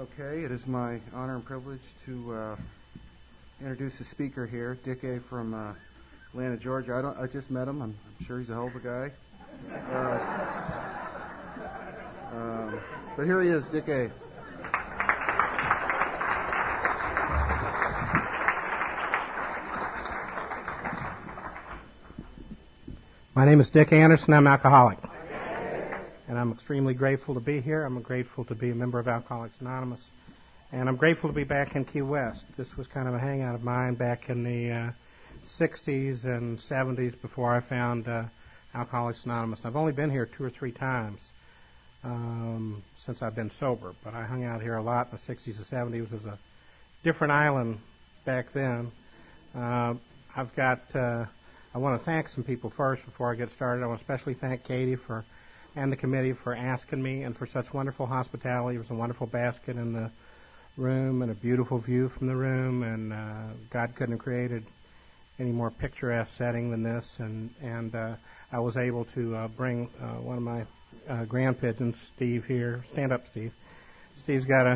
Okay, it is my honor and privilege to introduce the speaker here, Dick A. from Atlanta, Georgia. I just met him. I'm sure he's a hell of a guy. But here he is, Dick A. My name is Dick Anderson. I'm an alcoholic. And I'm extremely grateful to be here. I'm grateful to be a member of Alcoholics Anonymous. And I'm grateful to be back in Key West. This was kind of a hangout of mine back in the 60s and 70s before I found Alcoholics Anonymous. I've only been here 2 or 3 times since I've been sober, but I hung out here a lot in the 60s and 70s. It was a different island back then. I want to thank some people first before I get started. I want to especially thank Katie and the committee for asking me and for such wonderful hospitality. There was a wonderful basket in the room and a beautiful view from the room, and God couldn't have created any more picturesque setting than this. And I was able to bring one of my grand pigeons, Steve, here. Stand up, Steve. Steve's got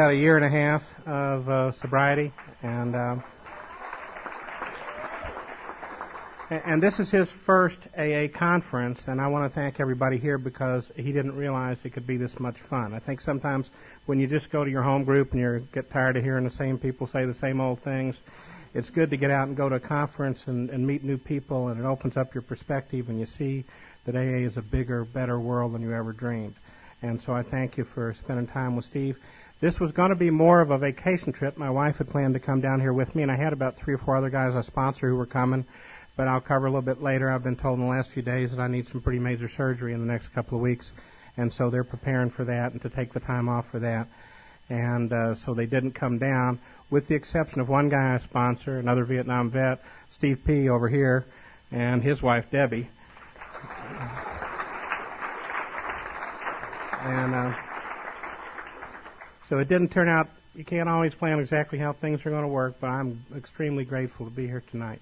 a year and a half of sobriety, and this is his first AA conference, and I want to thank everybody here because he didn't realize it could be this much fun. I think sometimes when you just go to your home group and you get tired of hearing the same people say the same old things, it's good to get out and go to a conference and meet new people, and it opens up your perspective, and you see that AA is a bigger, better world than you ever dreamed. And so I thank you for spending time with Steve. This was going to be more of a vacation trip. My wife had planned to come down here with me, and I had about 3 or 4 other guys I sponsor who were coming, but I'll cover a little bit later. I've been told in the last few days that I need some pretty major surgery in the next couple of weeks, and so they're preparing for that and to take the time off for that. And so they didn't come down, with the exception of one guy I sponsor, another Vietnam vet, Steve P. over here, and his wife, Debbie. And so it didn't turn out. You can't always plan exactly how things are going to work, but I'm extremely grateful to be here tonight.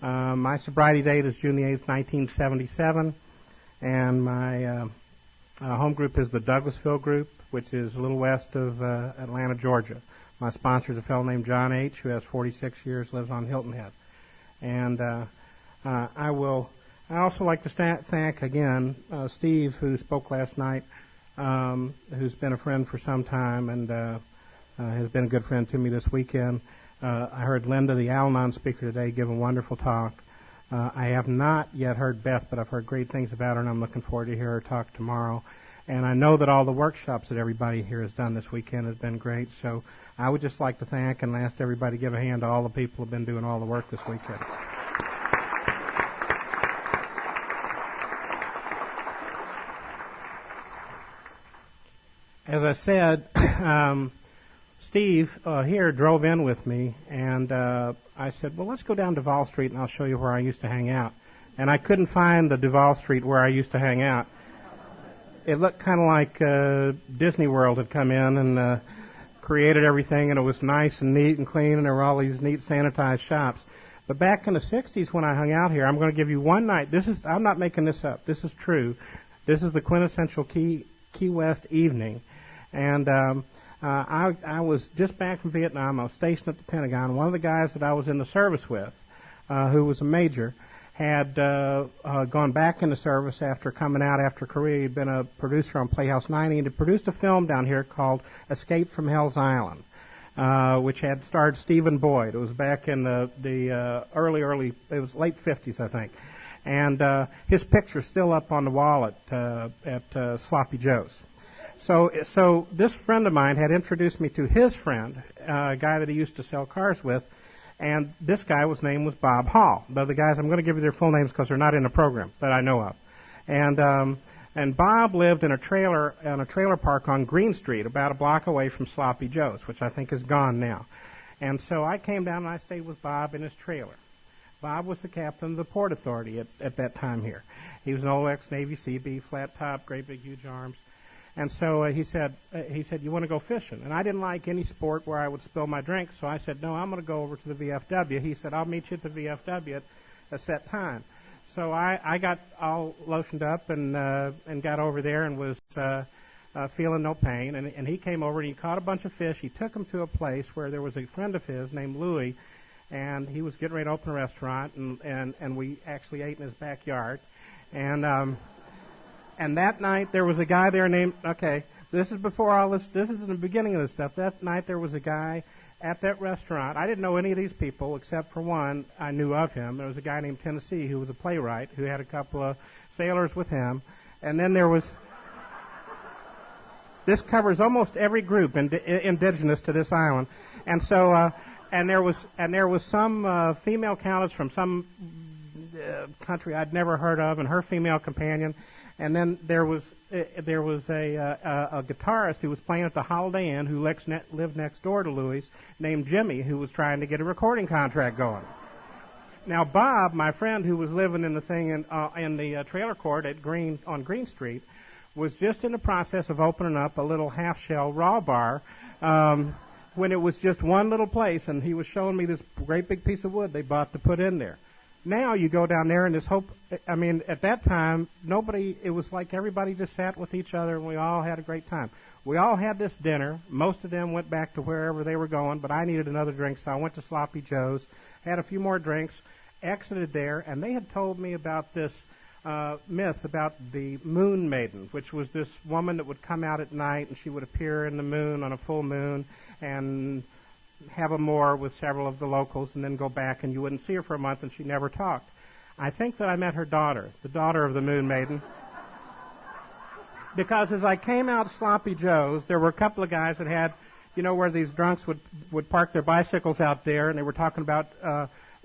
My sobriety date is June the 8th, 1977, and my home group is the Douglasville group, which is a little west of Atlanta, Georgia. My sponsor is a fellow named John H., who has 46 years, lives on Hilton Head. And I also like to thank again Steve, who spoke last night, who's been a friend for some time and has been a good friend to me this weekend. I heard Linda, the Al-Anon speaker today, give a wonderful talk. I have not yet heard Beth, but I've heard great things about her, and I'm looking forward to hear her talk tomorrow. And I know that all the workshops that everybody here has done this weekend have been great, so I would just like to thank and ask everybody to give a hand to all the people who have been doing all the work this weekend. As I said, Steve here drove in with me, and I said, well, let's go down Duval Street and I'll show you where I used to hang out. And I couldn't find the Duval Street where I used to hang out. It looked kind of like Disney World had come in and created everything, and it was nice and neat and clean, and there were all these neat sanitized shops. But back in the 60s when I hung out here, I'm going to give you one night. I'm not making this up. This is true. This is the quintessential Key West evening. And I was just back from Vietnam. I was stationed at the Pentagon. One of the guys that I was in the service with, who was a major, had gone back into service after coming out after Korea. He'd been a producer on Playhouse 90 and had produced a film down here called Escape from Hell's Island, which had starred Stephen Boyd. It was back in the early, it was late 50s, I think. And his picture's still up on the wall at Sloppy Joe's. So this friend of mine had introduced me to his friend, a guy that he used to sell cars with, and this guy name was Bob Hall. The other guys, I'm going to give you their full names because they're not in the program that I know of. And Bob lived in a trailer park on Green Street, about a block away from Sloppy Joe's, which I think is gone now. And so I came down and I stayed with Bob in his trailer. Bob was the captain of the Port Authority at that time here. He was an old ex-Navy CB, flat top, great big huge arms. And so he said, you want to go fishing? And I didn't like any sport where I would spill my drink, so I said, no, I'm going to go over to the VFW. He said, I'll meet you at the VFW at a set time. So I got all lotioned up and got over there and was feeling no pain. And he came over and he caught a bunch of fish. He took them to a place where there was a friend of his named Louis, and he was getting ready to open a restaurant, and we actually ate in his backyard. And that night there was a guy there named, okay, this is before all this, this is in the beginning of this stuff. That night there was a guy at that restaurant. I didn't know any of these people except for one. I knew of him. There was a guy named Tennessee who was a playwright who had a couple of sailors with him. And then there was, this covers almost every group indigenous to this island. And so, and there was some female countess from some country I'd never heard of, and her female companion. And then there was a guitarist who was playing at the Holiday Inn who lived next door to Louis, named Jimmy, who was trying to get a recording contract going. Now Bob, my friend who was living in the thing in the trailer court at Green Street, was just in the process of opening up a little half-shell raw bar when it was just one little place, and he was showing me this great big piece of wood they bought to put in there. Now you go down there and at that time, it was like everybody just sat with each other and we all had a great time. We all had this dinner. Most of them went back to wherever they were going, but I needed another drink, so I went to Sloppy Joe's, had a few more drinks, exited there, and they had told me about this myth about the Moon Maiden, which was this woman that would come out at night and she would appear in the moon on a full moon and have a more with several of the locals and then go back, and you wouldn't see her for a month, and she never talked. I think that I met her daughter, the daughter of the Moon Maiden, because as I came out Sloppy Joe's, there were a couple of guys that had, where these drunks would park their bicycles out there, and they were talking about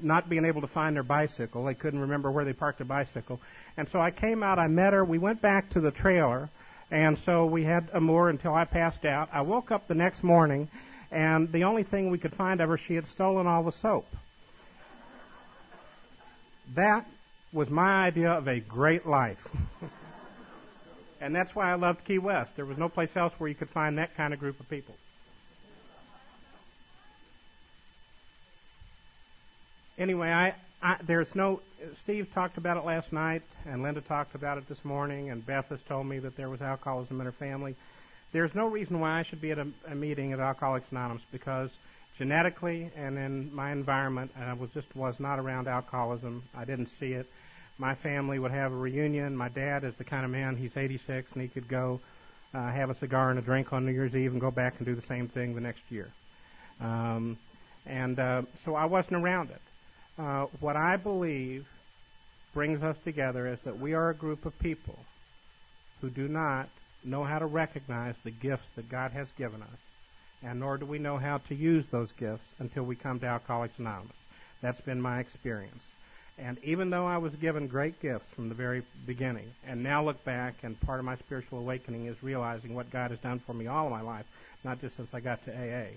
not being able to find their bicycle. They couldn't remember where they parked their bicycle. And so I came out, I met her, we went back to the trailer, and so we had a moor until I passed out. I woke up the next morning, and the only thing we could find of her, she had stolen all the soap. That was my idea of a great life. And that's why I loved Key West. There was no place else where you could find that kind of group of people. Anyway, Steve talked about it last night, and Linda talked about it this morning, and Beth has told me that there was alcoholism in her family. There's no reason why I should be at a meeting of Alcoholics Anonymous, because genetically and in my environment, I was not around alcoholism. I didn't see it. My family would have a reunion. My dad is the kind of man, he's 86, and he could go have a cigar and a drink on New Year's Eve and go back and do the same thing the next year. So I wasn't around it. What I believe brings us together is that we are a group of people who do not know how to recognize the gifts that God has given us, and nor do we know how to use those gifts until we come to Alcoholics Anonymous. That's been my experience. And even though I was given great gifts from the very beginning, and now look back, and part of my spiritual awakening is realizing what God has done for me all of my life, not just since I got to AA,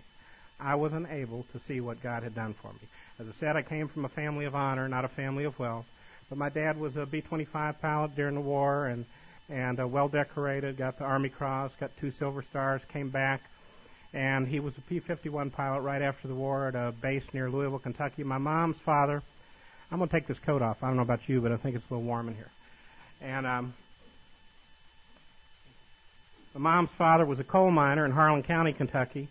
I wasn't able to see what God had done for me. As I said, I came from a family of honor, not a family of wealth, but my dad was a B-25 pilot during the war, and well-decorated, got the Army Cross, got 2 Silver Stars, came back, and he was a P-51 pilot right after the war at a base near Louisville, Kentucky. My mom's father, I'm going to take this coat off. I don't know about you, but I think it's a little warm in here. And my mom's father was a coal miner in Harlan County, Kentucky,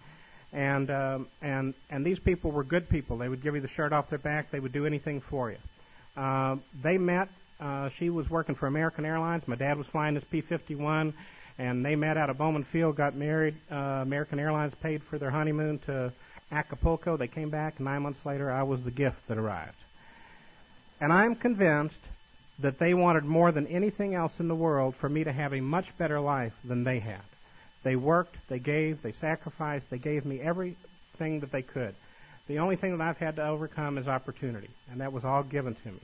and these people were good people. They would give you the shirt off their back. They would do anything for you. They met. She was working for American Airlines. My dad was flying this P-51, and they met out of Bowman Field, got married. American Airlines paid for their honeymoon to Acapulco. They came back. 9 months later, I was the gift that arrived. And I'm convinced that they wanted more than anything else in the world for me to have a much better life than they had. They worked, they gave, they sacrificed, they gave me everything that they could. The only thing that I've had to overcome is opportunity, and that was all given to me.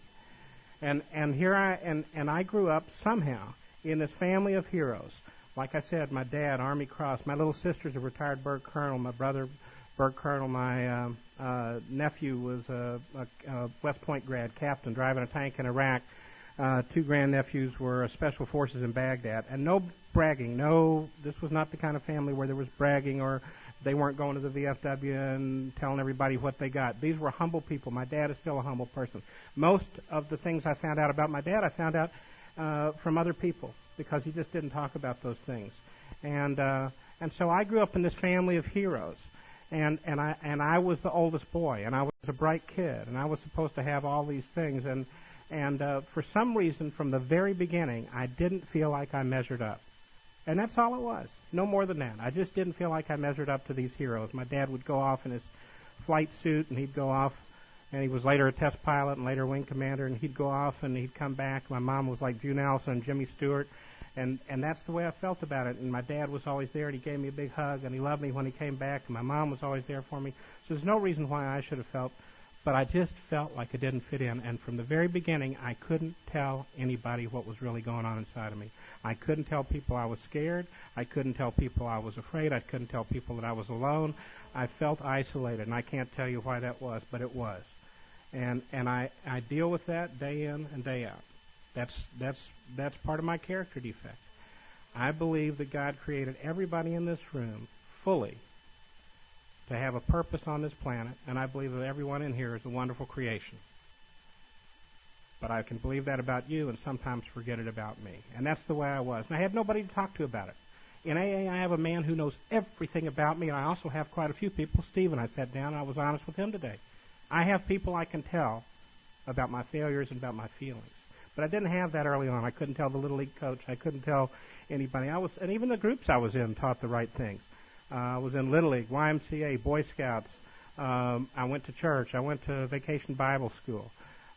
And I grew up somehow in this family of heroes. Like I said, my dad, Army Cross. My little sister's a retired Bird Colonel. My brother, Bird Colonel. My nephew was a West Point grad captain driving a tank in Iraq. Two grandnephews were special forces in Baghdad. And no bragging. No, this was not the kind of family where there was bragging or they weren't going to the VFW and telling everybody what they got. These were humble people. My dad is still a humble person. Most of the things I found out about my dad, I found out from other people because he just didn't talk about those things. And so I grew up in this family of heroes. And I was the oldest boy, and I was a bright kid, and I was supposed to have all these things. And for some reason, from the very beginning, I didn't feel like I measured up. And that's all it was. No more than that. I just didn't feel like I measured up to these heroes. My dad would go off in his flight suit, and he'd go off, and he was later a test pilot and later wing commander, and he'd go off and he'd come back. My mom was like June Allison and Jimmy Stewart, and that's the way I felt about it. And my dad was always there, and he gave me a big hug, and he loved me when he came back, and my mom was always there for me. So there's no reason why I should have felt, but I just felt like I didn't fit in. And from the very beginning, I couldn't tell anybody what was really going on inside of me. I couldn't tell people I was scared. I couldn't tell people I was afraid. I couldn't tell people that I was alone. I felt isolated, and I can't tell you why that was, but it was. And I deal with that day in and day out. That's part of my character defect. I believe that God created everybody in this room fully to have a purpose on this planet, and I believe that everyone in here is a wonderful creation. But I can believe that about you and sometimes forget it about me. And that's the way I was. And I had nobody to talk to about it. In AA, I have a man who knows everything about me, and I also have quite a few people. Stephen, I sat down and I was honest with him today. I have people I can tell about my failures and about my feelings. But I didn't have that early on. I couldn't tell the Little League coach. I couldn't tell anybody. And even the groups I was in taught the right things. I was in Little League, YMCA, Boy Scouts. I went to church. I went to Vacation Bible School.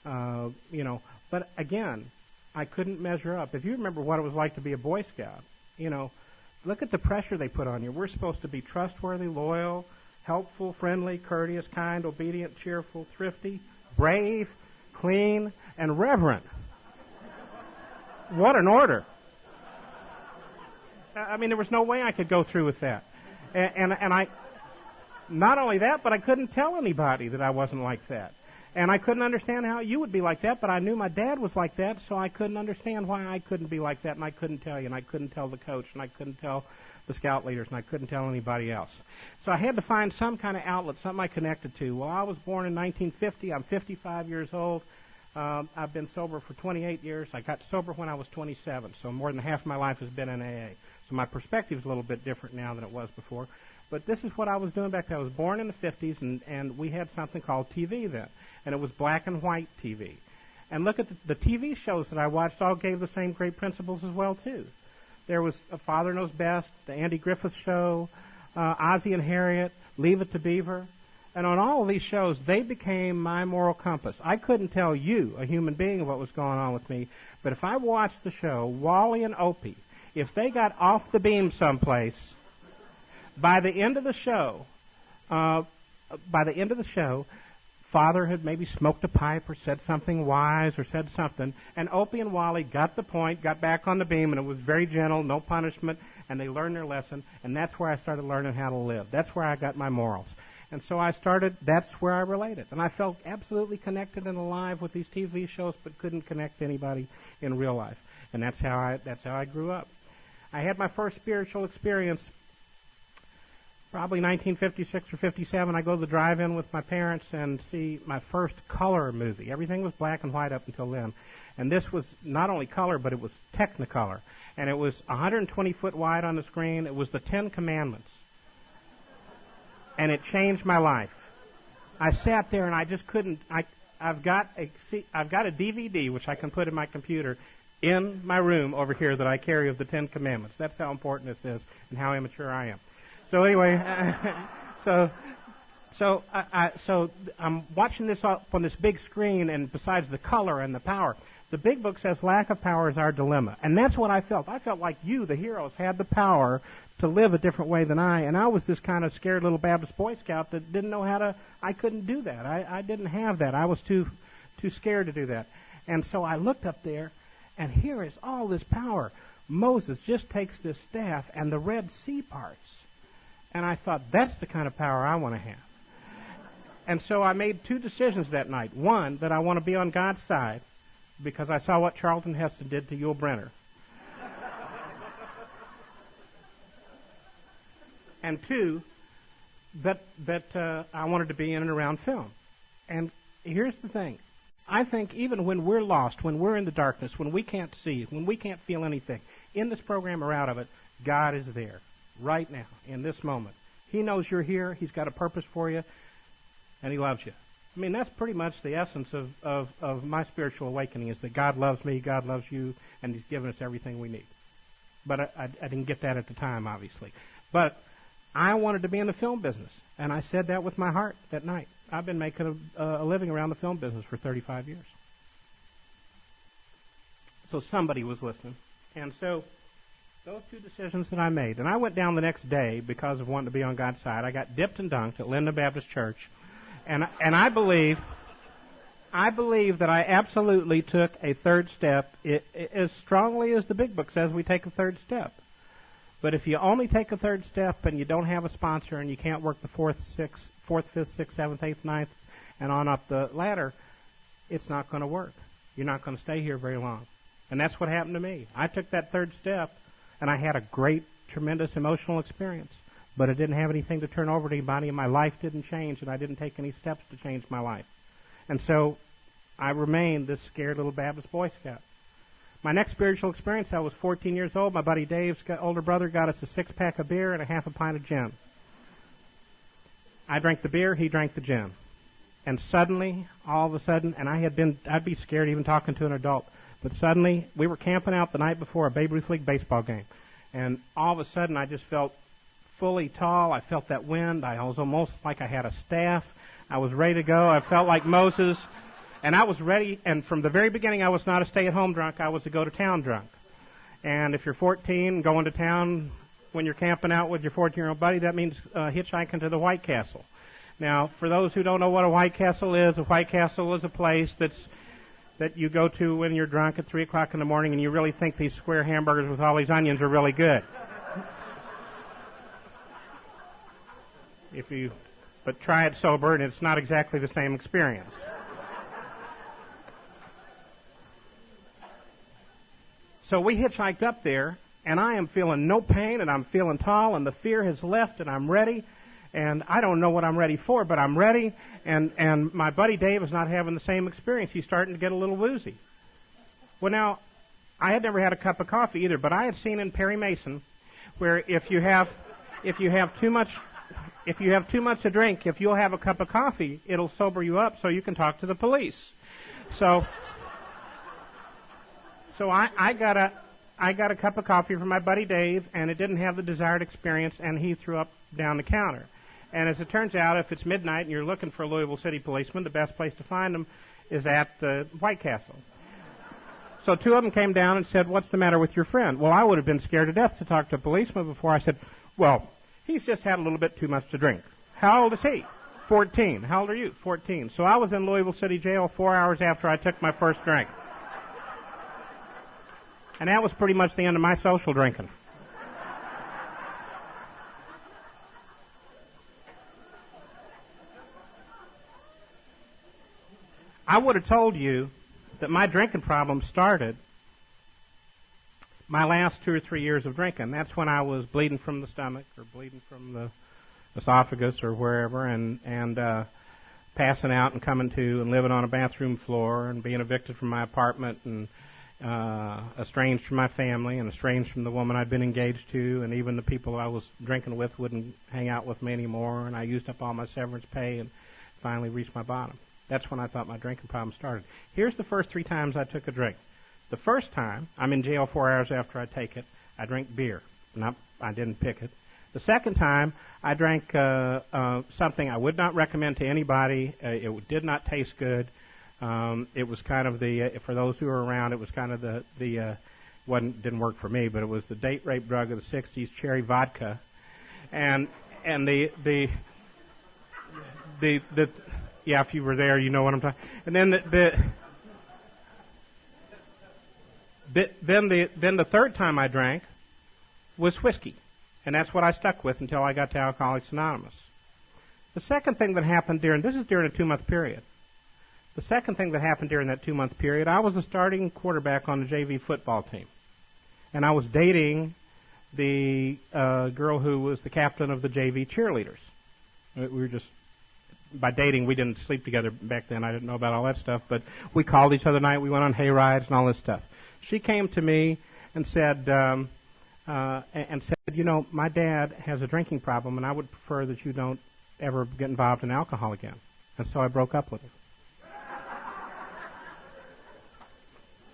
But again, I couldn't measure up. If you remember what it was like to be a Boy Scout, look at the pressure they put on you. We're supposed to be trustworthy, loyal, helpful, friendly, courteous, kind, obedient, cheerful, thrifty, brave, clean, and reverent. What an order. I mean, there was no way I could go through with that. And I, not only that, but I couldn't tell anybody that I wasn't like that. And I couldn't understand how you would be like that, but I knew my dad was like that, so I couldn't understand why I couldn't be like that, and I couldn't tell you, and I couldn't tell the coach, and I couldn't tell the scout leaders, and I couldn't tell anybody else. So I had to find some kind of outlet, something I connected to. Well, I was born in 1950. I'm 55 years old. I've been sober for 28 years. I got sober when I was 27, so more than half of my life has been in AA. So my perspective is a little bit different now than it was before. But this is what I was doing back then. I was born in the 50s, and we had something called TV then. And it was black and white TV. And look at the TV shows that I watched all gave the same great principles as well, too. There was A Father Knows Best, The Andy Griffith Show, Ozzie and Harriet, Leave It to Beaver. And on all of these shows, they became my moral compass. I couldn't tell you, a human being, what was going on with me. But if I watched the show, Wally and Opie, if they got off the beam someplace, by the end of the show, Father had maybe smoked a pipe or said something wise or said something, and Opie and Wally got the point, got back on the beam, and it was very gentle, no punishment, and they learned their lesson, and that's where I started learning how to live. That's where I got my morals. And so that's where I related. And I felt absolutely connected and alive with these TV shows, but couldn't connect to anybody in real life. And that's how I grew up. I had my first spiritual experience probably 1956 or 57. I go to the drive-in with my parents and see my first color movie. Everything was black and white up until then. And this was not only color, but it was Technicolor. And it was 120 foot wide on the screen. It was the 10 Commandments. And it changed my life. I sat there and I just couldn't. I've got a DVD which I can put in my computer in my room over here that I carry of the 10 Commandments. That's how important this is and how immature I am. So anyway, so I'm watching this up on this big screen, and besides the color and the power, the big book says lack of power is our dilemma. And that's what I felt. I felt like you, the heroes, had the power to live a different way than I. And I was this kind of scared little Baptist Boy Scout that didn't know how to, I couldn't do that. I didn't have that. I was too scared to do that. And so I looked up there, and here is all this power. Moses just takes this staff, and the Red Sea parts. And I thought, that's the kind of power I want to have. And so I made two decisions that night. One, that I want to be on God's side, because I saw what Charlton Heston did to Yul Brynner. And two, that I wanted to be in and around film. And here's the thing. I think even when we're lost, when we're in the darkness, when we can't see, when we can't feel anything, in this program or out of it, God is there right now, in this moment. He knows you're here. He's got a purpose for you, and He loves you. I mean, that's pretty much the essence of my spiritual awakening, is that God loves me, God loves you, and He's given us everything we need. But I didn't get that at the time, obviously. But I wanted to be in the film business, and I said that with my heart that night. I've been making a living around the film business for 35 years. So somebody was listening. And so those two decisions that I made, and I went down the next day because of wanting to be on God's side. I got dipped and dunked at Linden Baptist Church, and I believe that I absolutely took a third step, as strongly as the Big Book says we take a third step. But if you only take a third step and you don't have a sponsor and you can't work the fourth, fifth, sixth, seventh, eighth, ninth, and on up the ladder, it's not going to work. You're not going to stay here very long. And that's what happened to me. I took that third step, and I had a great, tremendous emotional experience. But it didn't have anything to turn over to anybody, and my life didn't change, and I didn't take any steps to change my life. And so I remained this scared little Baptist Boy Scout. My next spiritual experience, I was 14 years old. My buddy Dave's older brother got us a six-pack of beer and a half a pint of gin. I drank the beer, he drank the gin. And suddenly, all of a sudden, and I'd be scared even talking to an adult, but suddenly, we were camping out the night before a Babe Ruth League baseball game. And all of a sudden, I just felt fully tall. I felt that wind. I was almost like I had a staff. I was ready to go. I felt like Moses. And I was ready, and from the very beginning, I was not a stay-at-home drunk. I was a go-to-town drunk. And if you're 14, going to town when you're camping out with your 14-year-old buddy, that means hitchhiking to the White Castle. Now, for those who don't know what a White Castle is a place that you go to when you're drunk at 3 o'clock in the morning and you really think these square hamburgers with all these onions are really good. But try it sober, and it's not exactly the same experience. So we hitchhiked up there, and I am feeling no pain, and I'm feeling tall, and the fear has left, and I'm ready. And I don't know what I'm ready for, but I'm ready. And my buddy Dave is not having the same experience. He's starting to get a little woozy. Well, now, I had never had a cup of coffee either, but I had seen in Perry Mason where if you have too much to drink, if you'll have a cup of coffee, it'll sober you up so you can talk to the police. So I got a cup of coffee from my buddy Dave, and it didn't have the desired experience, and he threw up down the counter. And as it turns out, if it's midnight and you're looking for a Louisville City policeman, the best place to find them is at the White Castle. So two of them came down and said, "What's the matter with your friend?" Well, I would have been scared to death to talk to a policeman before. I said, "Well, he's just had a little bit too much to drink." "How old is he?" 14. "How old are you?" 14. So I was in Louisville City Jail 4 hours after I took my first drink. And that was pretty much the end of my social drinking. I would have told you that my drinking problem started my last 2 or 3 years of drinking. That's when I was bleeding from the stomach or bleeding from the esophagus or wherever, and passing out and coming to and living on a bathroom floor and being evicted from my apartment and estranged from my family and estranged from the woman I'd been engaged to, and even the people I was drinking with wouldn't hang out with me anymore, and I used up all my severance pay and finally reached my bottom. That's when I thought my drinking problem started. Here's the first 3 times I took a drink. The first time, I'm in jail 4 hours after I take it, I drink beer. I didn't pick it. The second time, I drank something I would not recommend to anybody. It did not taste good. It was kind of for those who were around, it was kind of didn't work for me, but it was the date rape drug of the 60s, cherry vodka. And yeah, if you were there, you know what I'm talking. And then the third time I drank was whiskey, and that's what I stuck with until I got to Alcoholics Anonymous. The second thing that happened this is during a 2-month period. The second thing that happened during that 2-month period, I was a starting quarterback on the JV football team. And I was dating the girl who was the captain of the JV cheerleaders. We were just, by dating, we didn't sleep together back then. I didn't know about all that stuff, but we called each other at night. We went on hay rides and all this stuff. She came to me and said, you know, my dad has a drinking problem, and I would prefer that you don't ever get involved in alcohol again. And so I broke up with her.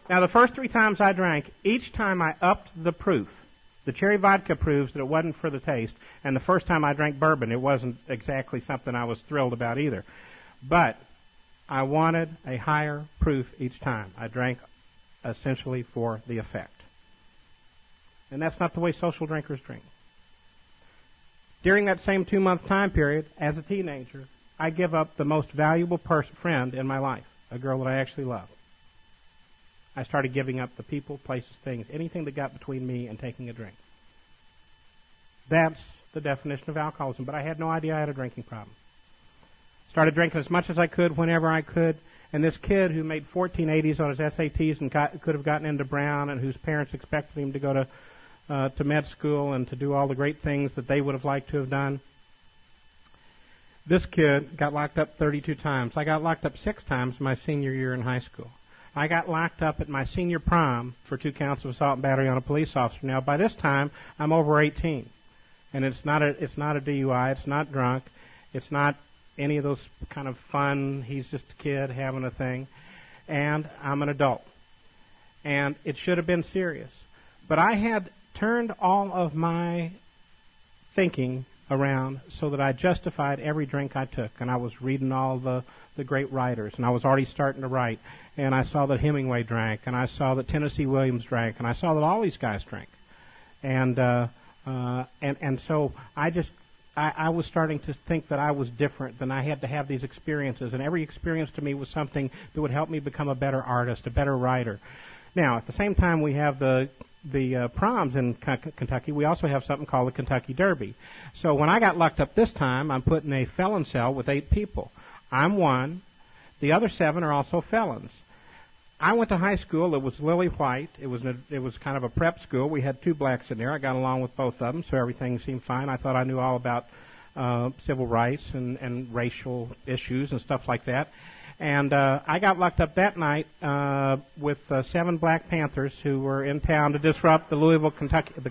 Now, the first 3 times I drank, each time I upped the proof. The cherry vodka proves that it wasn't for the taste, and the first time I drank bourbon, it wasn't exactly something I was thrilled about either. But I wanted a higher proof each time. I drank essentially for the effect. And that's not the way social drinkers drink. During that same 2-month time period, as a teenager, I give up the most valuable friend in my life, a girl that I actually love. I started giving up the people, places, things, anything that got between me and taking a drink. That's the definition of alcoholism, but I had no idea I had a drinking problem. Started drinking as much as I could, whenever I could, and this kid who made 1480s on his SATs and could have gotten into Brown, and whose parents expected him to go to med school and to do all the great things that they would have liked to have done. This kid got locked up 32 times. I got locked up 6 times my senior year in high school. I got locked up at my senior prom for 2 counts of assault and battery on a police officer. Now, by this time, I'm over 18, and it's not a DUI. It's not drunk. It's not any of those kind of fun. He's just a kid having a thing, and I'm an adult. And it should have been serious, but I had turned all of my thinking around so that I justified every drink I took, and I was reading all the great writers, and I was already starting to write, and I saw that Hemingway drank, and I saw that Tennessee Williams drank, and I saw that all these guys drank, and so I was starting to think that I was different, than I had to have these experiences, and every experience to me was something that would help me become a better artist, a better writer. Now, at the same time we have the proms in Kentucky, we also have something called the Kentucky Derby. So when I got locked up this time, I'm put in a felon cell with 8 people. I'm one. The other 7 are also felons. I went to high school. It was Lily White. It was kind of a prep school. We had 2 blacks in there. I got along with both of them, so everything seemed fine. I thought I knew all about civil rights and racial issues and stuff like that. And I got locked up that night with 7 Black Panthers who were in town to disrupt the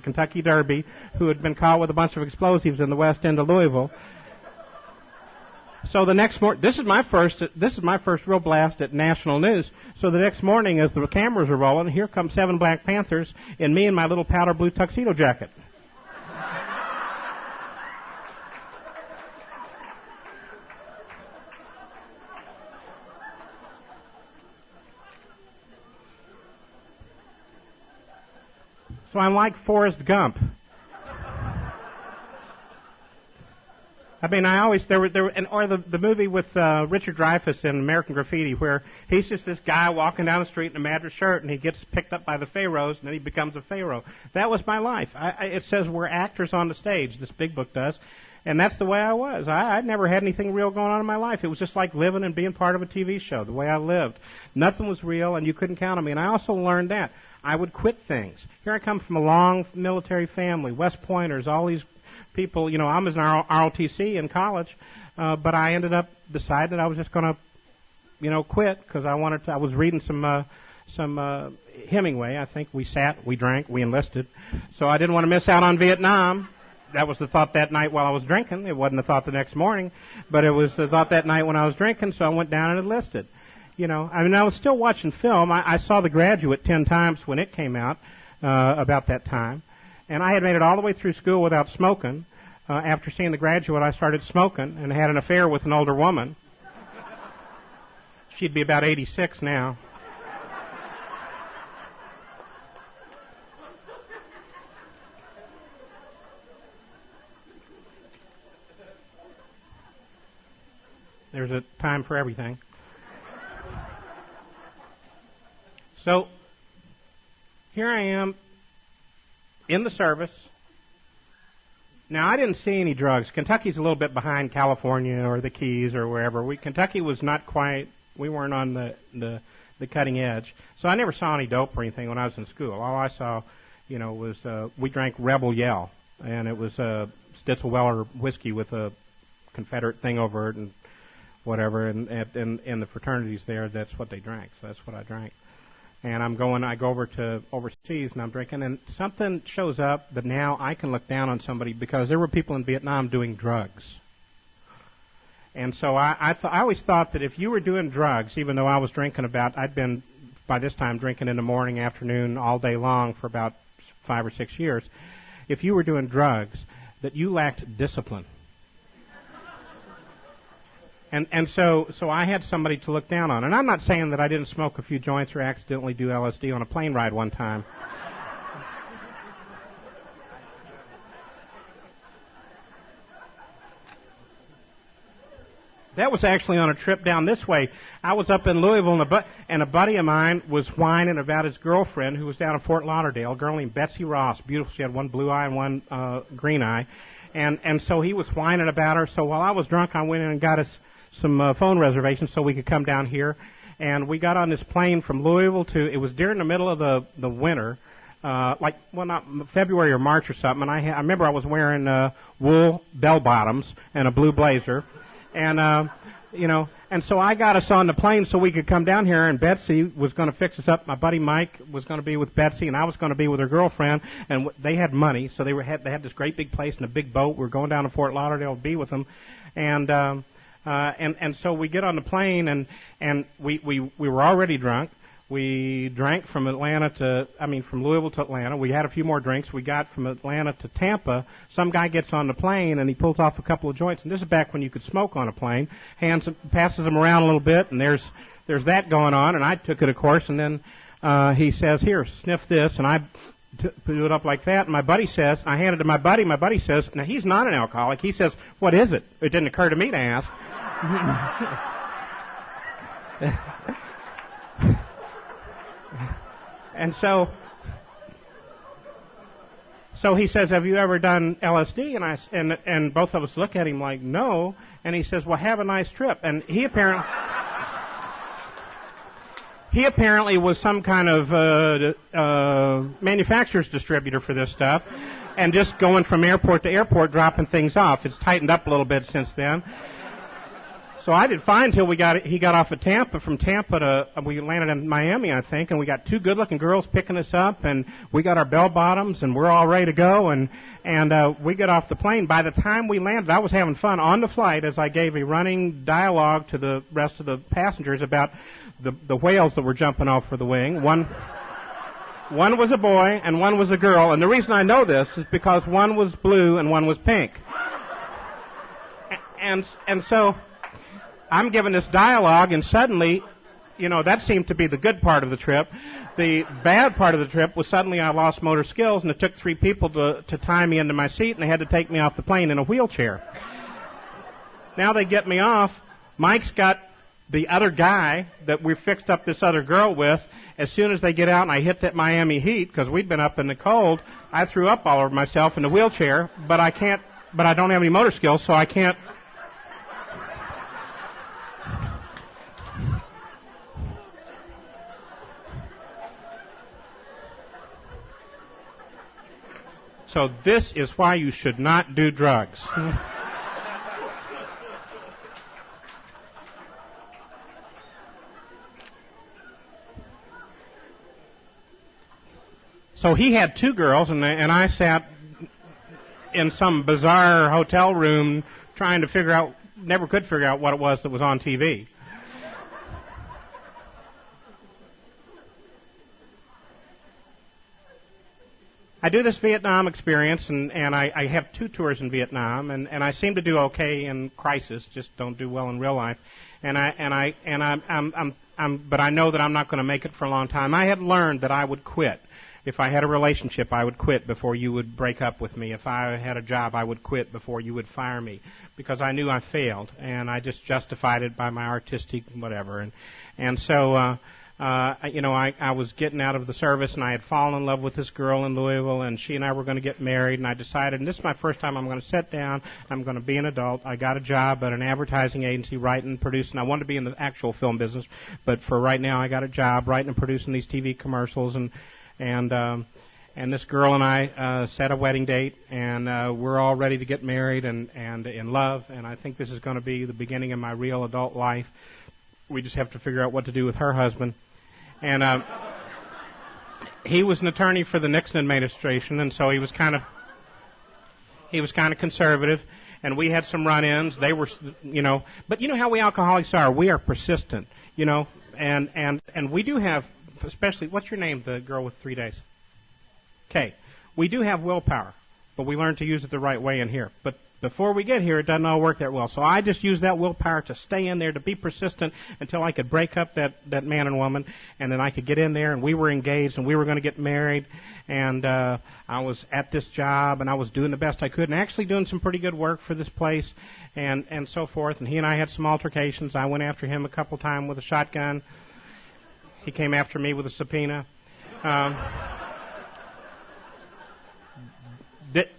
Kentucky Derby, who had been caught with a bunch of explosives in the west end of Louisville. So the next morning, this is my first real blast at national news. So the next morning, as the cameras are rolling, here come 7 Black Panthers and me in my little powder blue tuxedo jacket. So I'm like Forrest Gump. I mean, the movie with Richard Dreyfuss in American Graffiti, where he's just this guy walking down the street in a madras shirt, and he gets picked up by the pharaohs, and then he becomes a pharaoh. That was my life. It says we're actors on the stage. This big book does, and that's the way I was. I'd never had anything real going on in my life. It was just like living and being part of a TV show. The way I lived, nothing was real, and you couldn't count on me. And I also learned that I would quit things. Here I come from a long military family, West Pointers, all these people. You know, I was an ROTC in college, but I ended up deciding that I was just going to, quit because I was reading some Hemingway. I think we sat, we drank, we enlisted, so I didn't want to miss out on Vietnam. That was the thought that night while I was drinking. It wasn't the thought the next morning, but it was the thought that night when I was drinking. So I went down and enlisted. I was still watching film. I saw The Graduate 10 times when it came out about that time. And I had made it all the way through school without smoking. After seeing The Graduate, I started smoking and had an affair with an older woman. She'd be about 86 now. There's a time for everything. So, here I am in the service. Now, I didn't see any drugs. Kentucky's a little bit behind California or the Keys or wherever. Kentucky was not quite We weren't on the cutting edge. So I never saw any dope or anything when I was in school. All I saw, was we drank Rebel Yell, and it was Stitzel Weller whiskey with a Confederate thing over it and whatever. And in the fraternities there, that's what they drank. So that's what I drank. And I go over to overseas and I'm drinking, and something shows up that now I can look down on somebody because there were people in Vietnam doing drugs. And so I always thought that if you were doing drugs, even though I was drinking I'd been by this time drinking in the morning, afternoon, all day long for about 5 or 6 years, if you were doing drugs, that you lacked discipline. And so I had somebody to look down on. And I'm not saying that I didn't smoke a few joints or accidentally do LSD on a plane ride one time. That was actually on a trip down this way. I was up in Louisville, and a buddy of mine was whining about his girlfriend who was down in Fort Lauderdale, a girl named Betsy Ross, beautiful. She had one blue eye and one green eye. And so he was whining about her. So while I was drunk, I went in and got us some phone reservations so we could come down here. And we got on this plane from Louisville it was during the middle of the winter, not February or March or something. And I remember I was wearing wool bell bottoms and a blue blazer. And, and so I got us on the plane so we could come down here, and Betsy was going to fix us up. My buddy Mike was going to be with Betsy, and I was going to be with her girlfriend, and they had money, so they had this great big place and a big boat. We were going down to Fort Lauderdale to be with them, and so we get on the plane, and we were already drunk. We drank from Louisville to Atlanta. We had a few more drinks. We got from Atlanta to Tampa. Some guy gets on the plane, and he pulls off a couple of joints. And this is back when you could smoke on a plane. Passes them around a little bit, and there's that going on. And I took it, of course. And then he says, "Here, sniff this." And I put it up like that. And my buddy says, I handed it to my buddy. My buddy says, now he's not an alcoholic. He says, "What is it?" It didn't occur to me to ask. And so he says, "Have you ever done LSD?" And both of us look at him like, "No." And he says, "Well, have a nice trip." And he apparently was some kind of manufacturer's distributor for this stuff, and just going from airport to airport dropping things off. It's tightened up a little bit since then. So I did fine until he got off of Tampa. From Tampa we landed in Miami, I think, and we got two good-looking girls picking us up, and we got our bell-bottoms, and we're all ready to go, and we get off the plane. By the time we landed, I was having fun on the flight as I gave a running dialogue to the rest of the passengers about the whales that were jumping off for the wing. One was a boy, and one was a girl, and the reason I know this is because one was blue and one was pink. And so I'm giving this dialogue, and suddenly, that seemed to be the good part of the trip. The bad part of the trip was suddenly I lost motor skills, and it took 3 people to tie me into my seat, and they had to take me off the plane in a wheelchair. Now they get me off. Mike's got the other guy that we fixed up this other girl with. As soon as they get out and I hit that Miami heat, because we'd been up in the cold, I threw up all over myself in the wheelchair, but I don't have any motor skills, so I can't. So this is why you should not do drugs. So he had 2 girls, and I sat in some bizarre hotel room never could figure out what it was that was on TV. I do this Vietnam experience, and I have 2 tours in Vietnam, and I seem to do okay in crisis, just don't do well in real life. But I know that I'm not going to make it for a long time. I had learned that I would quit. If I had a relationship, I would quit before you would break up with me. If I had a job, I would quit before you would fire me, because I knew I failed, and I just justified it by my artistic whatever. And so I was getting out of the service, and I had fallen in love with this girl in Louisville, and she and I were going to get married, and I decided, and this is my first time I'm going to sit down, I'm going to be an adult. I got a job at an advertising agency writing, producing. I wanted to be in the actual film business, but for right now I got a job writing and producing these TV commercials, and this girl and I set a wedding date, and we're all ready to get married and in love, and I think this is going to be the beginning of my real adult life. We just have to figure out what to do with her husband. And he was an attorney for the Nixon administration, and so he was kind of conservative, and we had some run-ins. They were, but you know how we alcoholics are. We are persistent, and we do have, especially, what's your name, the girl with 3 days? Okay, we do have willpower, but we learn to use it the right way in here. But before we get here, it doesn't all work that well. So I just used that willpower to stay in there, to be persistent until I could break up that man and woman, and then I could get in there, and we were engaged, and we were going to get married, and I was at this job, and I was doing the best I could, and actually doing some pretty good work for this place, and so forth. And he and I had some altercations. I went after him a couple times with a shotgun. He came after me with a subpoena.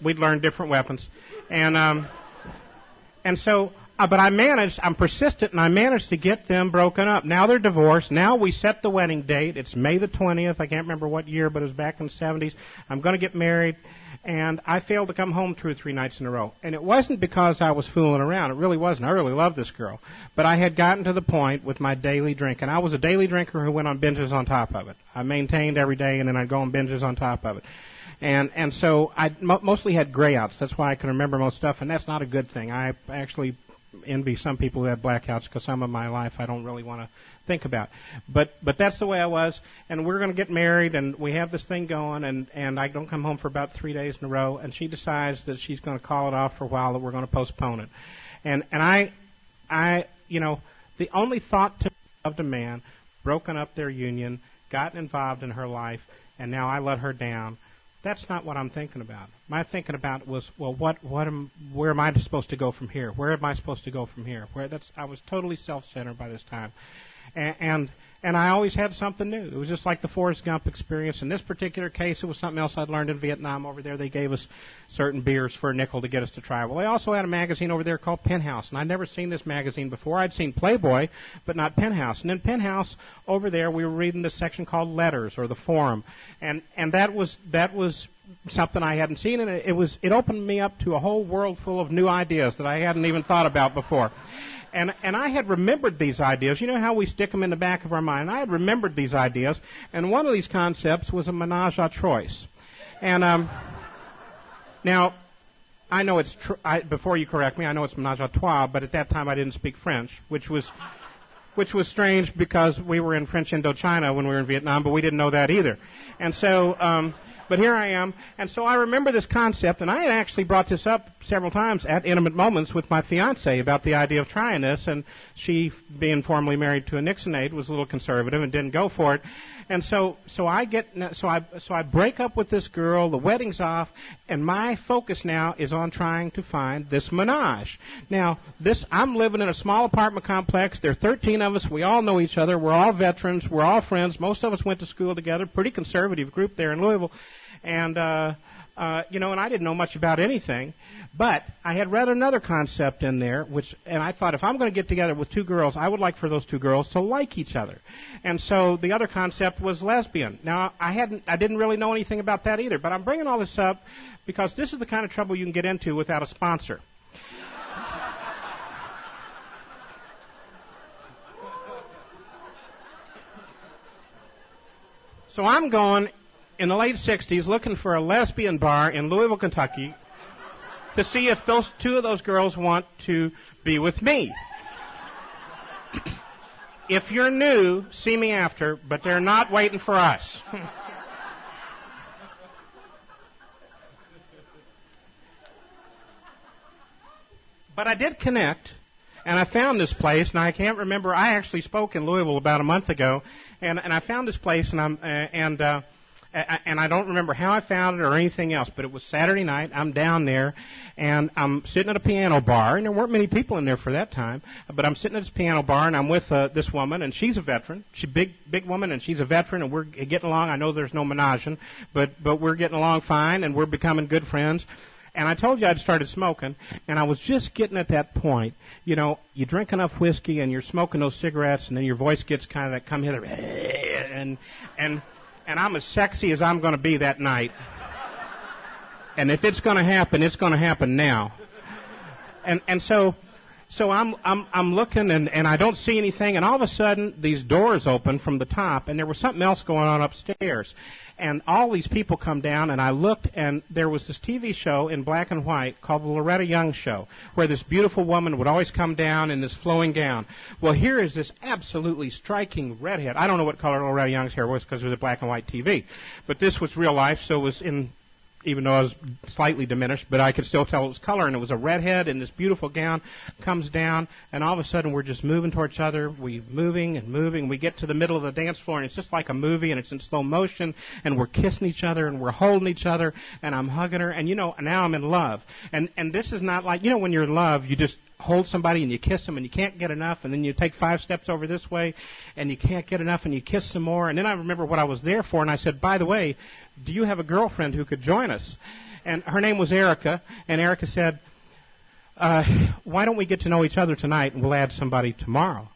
We'd learned different weapons. And so, but I'm persistent, and I managed to get them broken up. Now they're divorced. Now we set the wedding date. It's May the 20th. I can't remember what year, but it was back in the 70s. I'm going to get married, and I failed to come home 2 or 3 nights in a row. And it wasn't because I was fooling around. It really wasn't. I really loved this girl. But I had gotten to the point with my daily drink, and I was a daily drinker who went on binges on top of it. I maintained every day, and then I'd go on binges on top of it. And so I mostly had grayouts. That's why I can remember most stuff, and that's not a good thing. I actually envy some people who have blackouts because some of my life I don't really want to think about. But that's the way I was, and we're going to get married, and we have this thing going, and I don't come home for about 3 days in a row, and she decides that she's going to call it off for a while, that we're going to postpone it. And I the only thought to loved a man, broken up their union, gotten involved in her life, and now I let her down. That's not what I'm thinking about. My thinking about was, well, where am I supposed to go from here? Where am I supposed to go from here? I was totally self-centered by this time, and I always had something new. It was just like the Forrest Gump experience. In this particular case, it was something else I'd learned in Vietnam. Over there, they gave us certain beers for a nickel to get us to try. Well, they also had a magazine over there called Penthouse, and I'd never seen this magazine before. I'd seen Playboy, but not Penthouse. And in Penthouse, over there, we were reading this section called Letters, or the Forum, and that was something I hadn't seen, and it opened me up to a whole world full of new ideas that I hadn't even thought about before. And I had remembered these ideas. You know how we stick them in the back of our mind? I had remembered these ideas, and one of these concepts was a menage a trois. And now, I know it's before you correct me, I know it's menage a trois, but at that time I didn't speak French, which was strange because we were in French Indochina when we were in Vietnam, but we didn't know that either. And so, but here I am, and so I remember this concept, and I had actually brought this up several times at intimate moments with my fiancée about the idea of trying this, and she, being formerly married to a Nixon aide, was a little conservative and didn't go for it. And so I break up with this girl, the wedding's off, and my focus now is on trying to find this menage. Now, I'm living in a small apartment complex. There are 13 of us. We all know each other. We're all veterans. We're all friends. Most of us went to school together. Pretty conservative group there in Louisville. And, and I didn't know much about anything. But I had read another concept in there, and I thought if I'm going to get together with 2 girls, I would like for those 2 girls to like each other. And so the other concept was lesbian. Now, I didn't really know anything about that either, but I'm bringing all this up because this is the kind of trouble you can get into without a sponsor. So I'm going in the late 60s looking for a lesbian bar in Louisville, Kentucky, to see if 2 of those girls want to be with me. If you're new, see me after, but they're not waiting for us. But I did connect, and I found this place, and I can't remember. I actually spoke in Louisville about a month ago, and I found this place, and And I don't remember how I found it or anything else, but it was Saturday night. I'm down there, and I'm sitting at a piano bar, and there weren't many people in there for that time, but I'm sitting at this piano bar, and I'm with this woman, and she's a veteran. She's a big woman, and she's a veteran, and we're getting along. I know there's no menaging, but we're getting along fine, and we're becoming good friends. And I told you I'd started smoking, and I was just getting at that point. You know, you drink enough whiskey, and you're smoking those cigarettes, and then your voice gets kind of that come hither, and I'm as sexy as I'm going to be that night. And if it's going to happen, it's going to happen now. And so I'm looking, and I don't see anything, and all of a sudden these doors open from the top, and there was something else going on upstairs. And all these people come down, and I looked, and there was this TV show in black and white called the Loretta Young Show, where this beautiful woman would always come down in this flowing gown. Well, here is this absolutely striking redhead. I don't know what color Loretta Young's hair was because it was a black and white TV. But this was real life, so it was in... even though I was slightly diminished, but I could still tell it was color, and it was a redhead in this beautiful gown, comes down, and all of a sudden we're just moving towards each other. We're moving and moving. We get to the middle of the dance floor, and it's just like a movie, and it's in slow motion, and we're kissing each other, and we're holding each other, and I'm hugging her, and, you know, now I'm in love. And this is not like, you know, when you're in love, you just hold somebody and you kiss them and you can't get enough, and then you take 5 steps over this way and you can't get enough and you kiss some more. And then I remember what I was there for, and I said, by the way, do you have a girlfriend who could join us? And her name was Erica, and Erica said, why don't we get to know each other tonight and we'll add somebody tomorrow?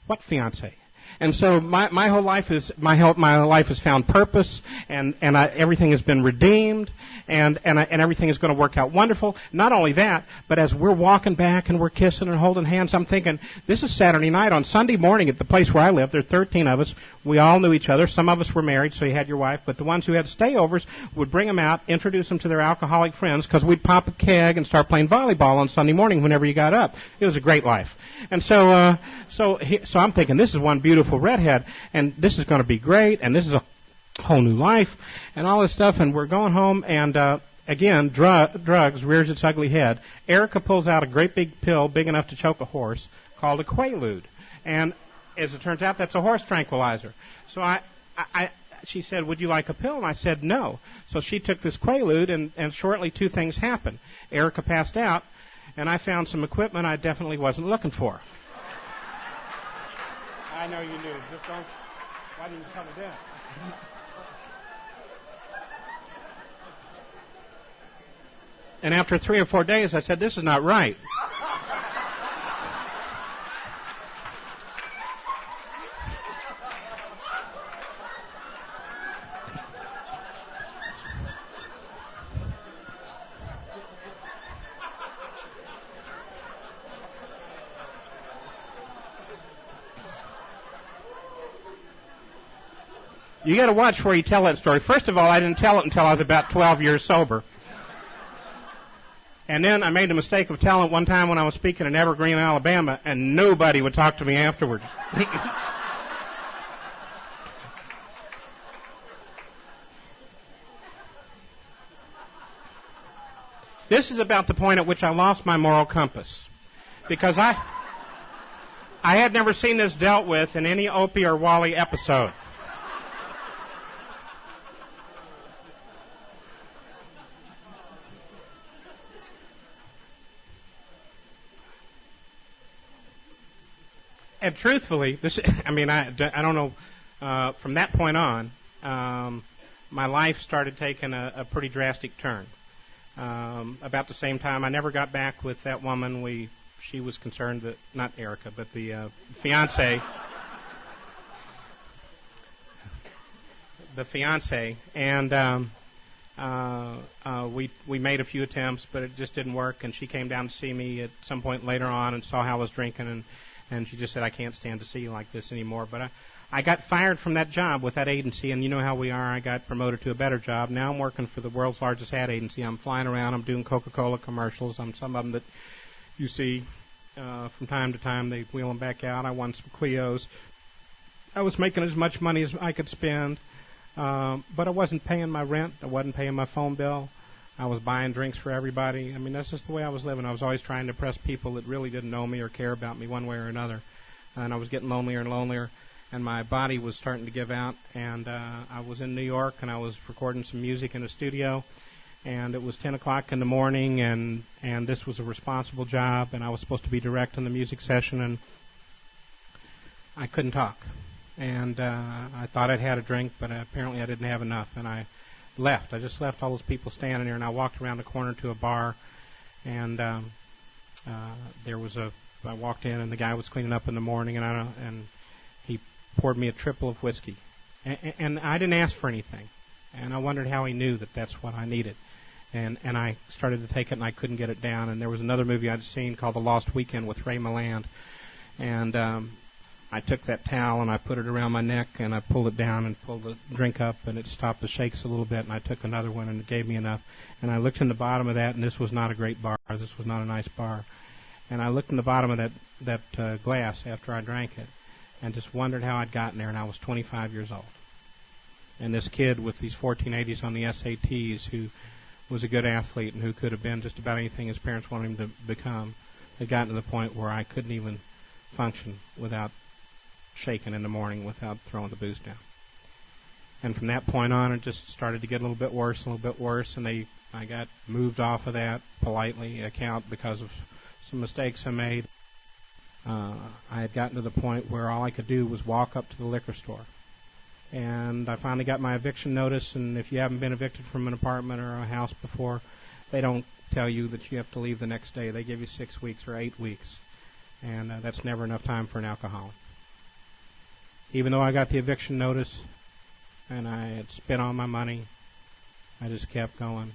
What fiance? And so my whole life is my life has found purpose, and everything has been redeemed, and everything is going to work out wonderful. Not only that, but as we're walking back and we're kissing and holding hands, I'm thinking, this is Saturday night. On Sunday morning at the place where I live, there are 13 of us. We all knew each other. Some of us were married, so you had your wife. But the ones who had stayovers would bring them out, introduce them to their alcoholic friends, because we'd pop a keg and start playing volleyball on Sunday morning whenever you got up. It was a great life. And so I'm thinking, this is one beautiful redhead, and this is going to be great, and this is a whole new life, and all this stuff. And we're going home, and again, drugs rears its ugly head. Erica pulls out a great big pill, big enough to choke a horse, called a Quaalude. And as it turns out, that's a horse tranquilizer. So she said, would you like a pill? And I said, no. So she took this Quaalude, and shortly 2 things happened. Erica passed out, and I found some equipment I definitely wasn't looking for. I know you knew. Just don't. Why didn't you tell me that? And after 3 or 4 days, I said, this is not right. You got to watch where you tell that story. First of all, I didn't tell it until I was about 12 years sober. And then I made the mistake of telling it one time when I was speaking in Evergreen, Alabama, and nobody would talk to me afterwards. This is about the point at which I lost my moral compass. Because I had never seen this dealt with in any Opie or Wally episode. And truthfully, I don't know, from that point on, my life started taking a pretty drastic turn. About the same time, I never got back with that woman. She was concerned that, not Erica, but the fiance. The fiance, and we made a few attempts, but it just didn't work, and she came down to see me at some point later on and saw how I was drinking, and she just said, I can't stand to see you like this anymore. But I got fired from that job with that agency, and you know how we are. I got promoted to a better job. Now I'm working for the world's largest ad agency. I'm flying around. I'm doing Coca-Cola commercials. Some of them that you see from time to time. They wheel them back out. I won some Clios. I was making as much money as I could spend, but I wasn't paying my rent. I wasn't paying my phone bill. I was buying drinks for everybody. I mean, that's just the way I was living. I was always trying to impress people that really didn't know me or care about me one way or another. And I was getting lonelier and lonelier. and my body was starting to give out. And I was in New York, and I was recording some music in a studio, and it was 10 o'clock in the morning, and this was a responsible job, and I was supposed to be directing the music session, and I couldn't talk. And I thought I'd had a drink, but apparently I didn't have enough, and I left. I just left all those people standing there, and I walked around the corner to a bar, and I walked in, and the guy was cleaning up in the morning, and he poured me a triple of whiskey. And I didn't ask for anything, and I wondered how he knew that that's what I needed. And I started to take it, and I couldn't get it down. And there was another movie I'd seen called The Lost Weekend with Ray Milland, and I took that towel and I put it around my neck, and I pulled it down and pulled the drink up, and it stopped the shakes a little bit, and I took another one, and it gave me enough. And I looked in the bottom of that, and this was not a great bar. This was not a nice bar. And I looked in the bottom of that glass after I drank it, and just wondered how I'd gotten there, and I was 25 years old. And this kid with these 1480s on the SATs, who was a good athlete and who could have been just about anything his parents wanted him to become, had gotten to the point where I couldn't even function without shaking in the morning, without throwing the booze down. And from that point on, it just started to get a little bit worse, and I got moved off of that politely account because of some mistakes I made. I had gotten to the point where all I could do was walk up to the liquor store. And I finally got my eviction notice, and if you haven't been evicted from an apartment or a house before, they don't tell you that you have to leave the next day. They give you 6 weeks or 8 weeks, and that's never enough time for an alcoholic. Even though I got the eviction notice and I had spent all my money, I just kept going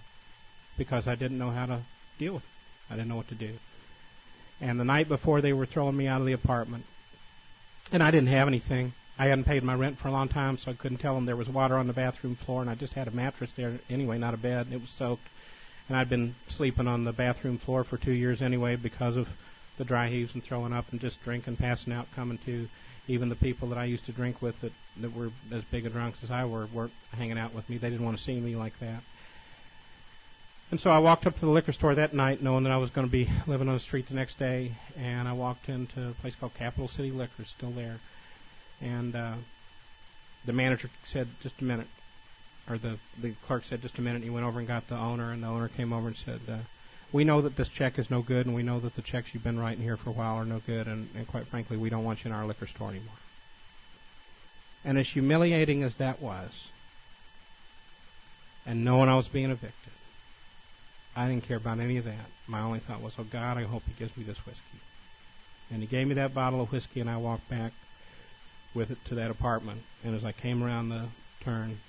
because I didn't know how to deal with it. I didn't know what to do. And the night before they were throwing me out of the apartment, and I didn't have anything. I hadn't paid my rent for a long time, so I couldn't tell them there was water on the bathroom floor, and I just had a mattress there anyway, not a bed, and it was soaked. And I'd been sleeping on the bathroom floor for 2 years anyway because of the dry heaves and throwing up and just drinking, passing out, coming to. Even the people that I used to drink with that were as big a drunks as I weren't hanging out with me. They didn't want to see me like that. And so I walked up to the liquor store that night knowing that I was going to be living on the street the next day, and I walked into a place called Capital City Liquor, still there. And the manager said, just a minute, or the clerk said, just a minute. He went over and got the owner, and the owner came over and said, we know that this check is no good, and we know that the checks you've been writing here for a while are no good, and quite frankly, we don't want you in our liquor store anymore. And as humiliating as that was, and knowing I was being evicted, I didn't care about any of that. My only thought was, oh, God, I hope he gives me this whiskey. And he gave me that bottle of whiskey, and I walked back with it to that apartment. And as I came around the turn,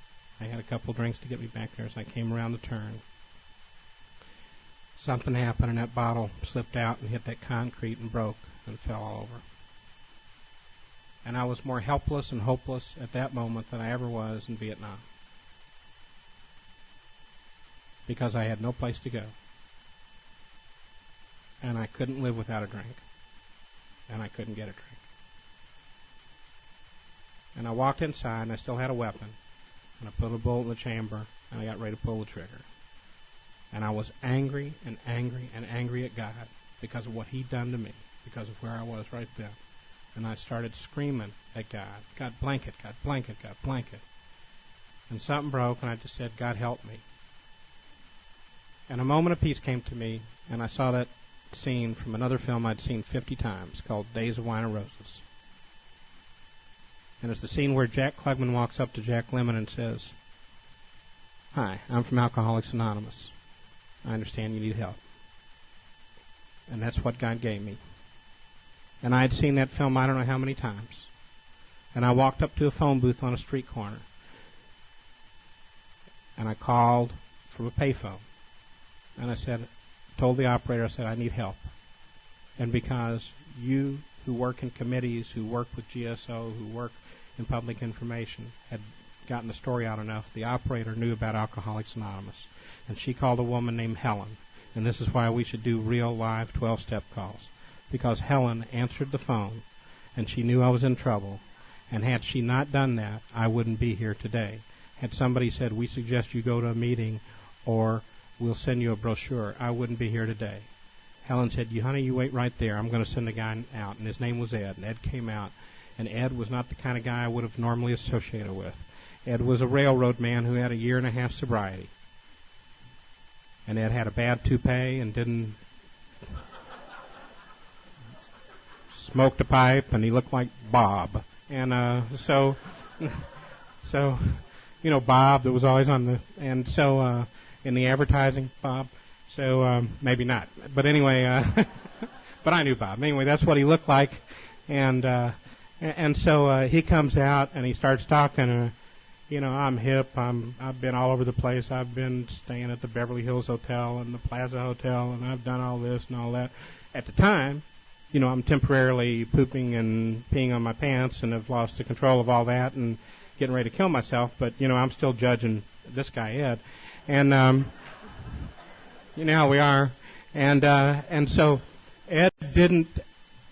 I had a couple drinks to get me back there. As I came around the turn, something happened, and that bottle slipped out and hit that concrete and broke and fell all over. And I was more helpless and hopeless at that moment than I ever was in Vietnam, because I had no place to go, and I couldn't live without a drink, and I couldn't get a drink. And I walked inside, and I still had a weapon, and I put a bullet in the chamber, and I got ready to pull the trigger. And I was angry and angry and angry at God because of what he'd done to me, because of where I was right then. And I started screaming at God, God blanket, God blanket, God blanket. And something broke, and I just said, God help me. And a moment of peace came to me, and I saw that scene from another film I'd seen 50 times called Days of Wine and Roses. And it's the scene where Jack Klugman walks up to Jack Lemmon and says, "Hi, I'm from Alcoholics Anonymous. I understand you need help." And that's what God gave me. And I had seen that film I don't know how many times. And I walked up to a phone booth on a street corner, and I called from a payphone. And I told the operator, I said, I need help. And because you who work in committees, who work with GSO, who work in public information, had gotten the story out enough, the operator knew about Alcoholics Anonymous. And she called a woman named Helen. And this is why we should do real live 12-step calls. Because Helen answered the phone, and she knew I was in trouble. And had she not done that, I wouldn't be here today. Had somebody said, we suggest you go to a meeting, or we'll send you a brochure, I wouldn't be here today. Helen said, honey, you wait right there. I'm going to send a guy out. And his name was Ed. And Ed came out, And Ed was not the kind of guy I would have normally associated with. Ed was a railroad man who had a 1.5 sobriety. And Ed had a bad toupee and didn't smoked a pipe, and he looked like Bob. And so Bob that was always on the, and so in the advertising, Bob. So maybe not, but anyway, but I knew Bob. Anyway, that's what he looked like, and so he comes out and he starts talking. I'm hip. I've been all over the place. I've been staying at the Beverly Hills Hotel and the Plaza Hotel, and I've done all this and all that. At the time, I'm temporarily pooping and peeing on my pants and have lost the control of all that and getting ready to kill myself. But I'm still judging this guy Ed, and how we are. And so Ed didn't.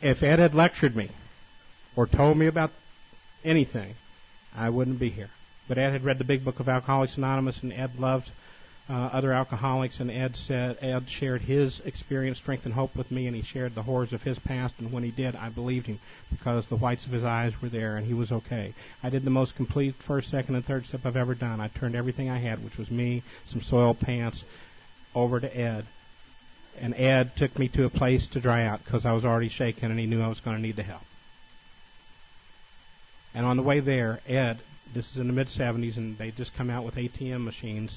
If Ed had lectured me or told me about anything, I wouldn't be here. But Ed had read the Big Book of Alcoholics Anonymous, and Ed loved other alcoholics, and Ed shared his experience, strength, and hope with me, and he shared the horrors of his past, and when he did, I believed him because the whites of his eyes were there, and he was okay. I did the most complete first, second, and third step I've ever done. I turned everything I had, which was me, some soiled pants, over to Ed, and Ed took me to a place to dry out because I was already shaken, and he knew I was going to need the help. And on the way there, Ed, this is in the mid-'70s, and they just come out with ATM machines,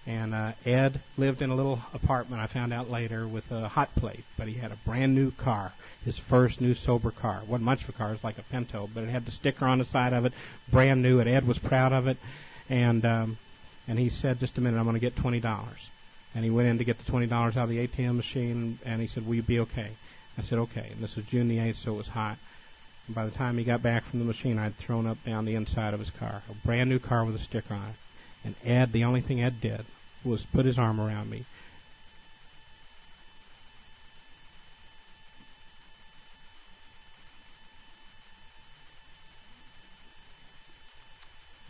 and Ed lived in a little apartment, I found out later, with a hot plate, but he had a brand-new car, his first new sober car. It wasn't much of a car, it was like a Pinto, but it had the sticker on the side of it, brand new, and Ed was proud of it, and he said, just a minute, I'm going to get $20. And he went in to get the $20 out of the ATM machine, and he said, will you be okay? I said, okay. And this was June the 8th, so it was hot. And by the time he got back from the machine, I'd thrown up down the inside of his car, a brand new car with a sticker on it. And Ed, the only thing Ed did was put his arm around me.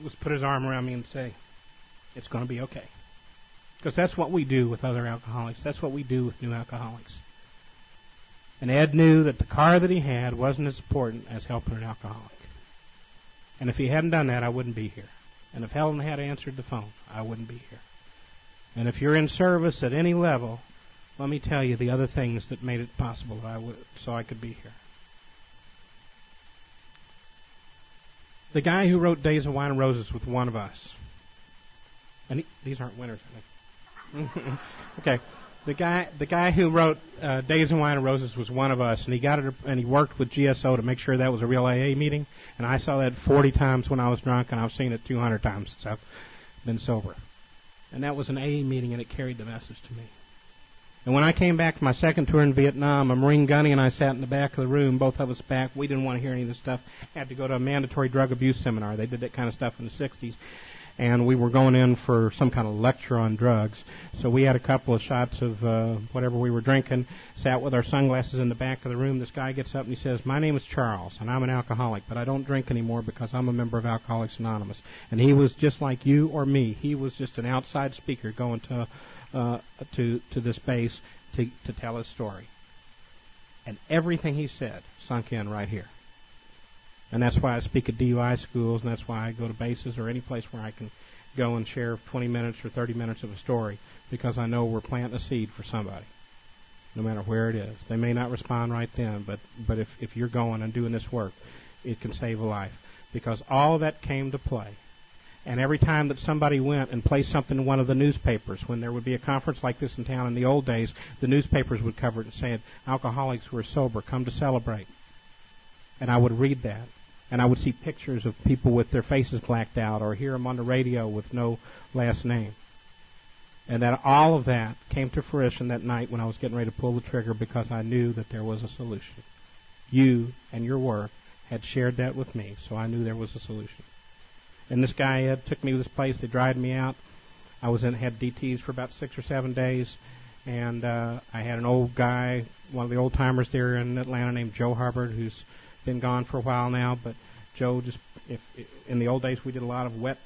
Was put his arm around me and say, it's going to be okay. Because that's what we do with other alcoholics. That's what we do with new alcoholics. And Ed knew that the car that he had wasn't as important as helping an alcoholic. And if he hadn't done that, I wouldn't be here. And if Helen had answered the phone, I wouldn't be here. And if you're in service at any level, let me tell you the other things that made it possible that so I could be here. The guy who wrote Days of Wine and Roses was one of us. And these aren't winners, I think. Okay. The guy who wrote Days of Wine and Roses was one of us, and he got it, and he worked with GSO to make sure that was a real AA meeting. And I saw that 40 times when I was drunk, and I've seen it 200 times since I've been sober. And that was an AA meeting, and it carried the message to me. And when I came back to my second tour in Vietnam, a Marine gunny and I sat in the back of the room, both of us back. We didn't want to hear any of this stuff. Had to go to a mandatory drug abuse seminar. They did that kind of stuff in the 60s. And we were going in for some kind of lecture on drugs. So we had a couple of shots of whatever we were drinking, sat with our sunglasses in the back of the room. This guy gets up and he says, my name is Charles, and I'm an alcoholic, but I don't drink anymore because I'm a member of Alcoholics Anonymous. And he was just like you or me. He was just an outside speaker going to this base to tell his story. And everything he said sunk in right here. And that's why I speak at DUI schools, and that's why I go to bases or any place where I can go and share 20 minutes or 30 minutes of a story, because I know we're planting a seed for somebody, no matter where it is. They may not respond right then, but if you're going and doing this work, it can save a life, because all of that came to play. And every time that somebody went and placed something in one of the newspapers, when there would be a conference like this in town in the old days, the newspapers would cover it and say, alcoholics who are sober, come to celebrate. And I would read that. And I would see pictures of people with their faces blacked out, or hear them on the radio with no last name. And that all of that came to fruition that night when I was getting ready to pull the trigger, because I knew that there was a solution. You and your work had shared that with me, so I knew there was a solution. And this guy Ed took me to this place. They dried me out. I had DTs for about 6 or 7 days, and I had an old guy, one of the old timers there in Atlanta, named Joe Hubbard, who's been gone for a while now. But Joe in the old days we did a lot of wet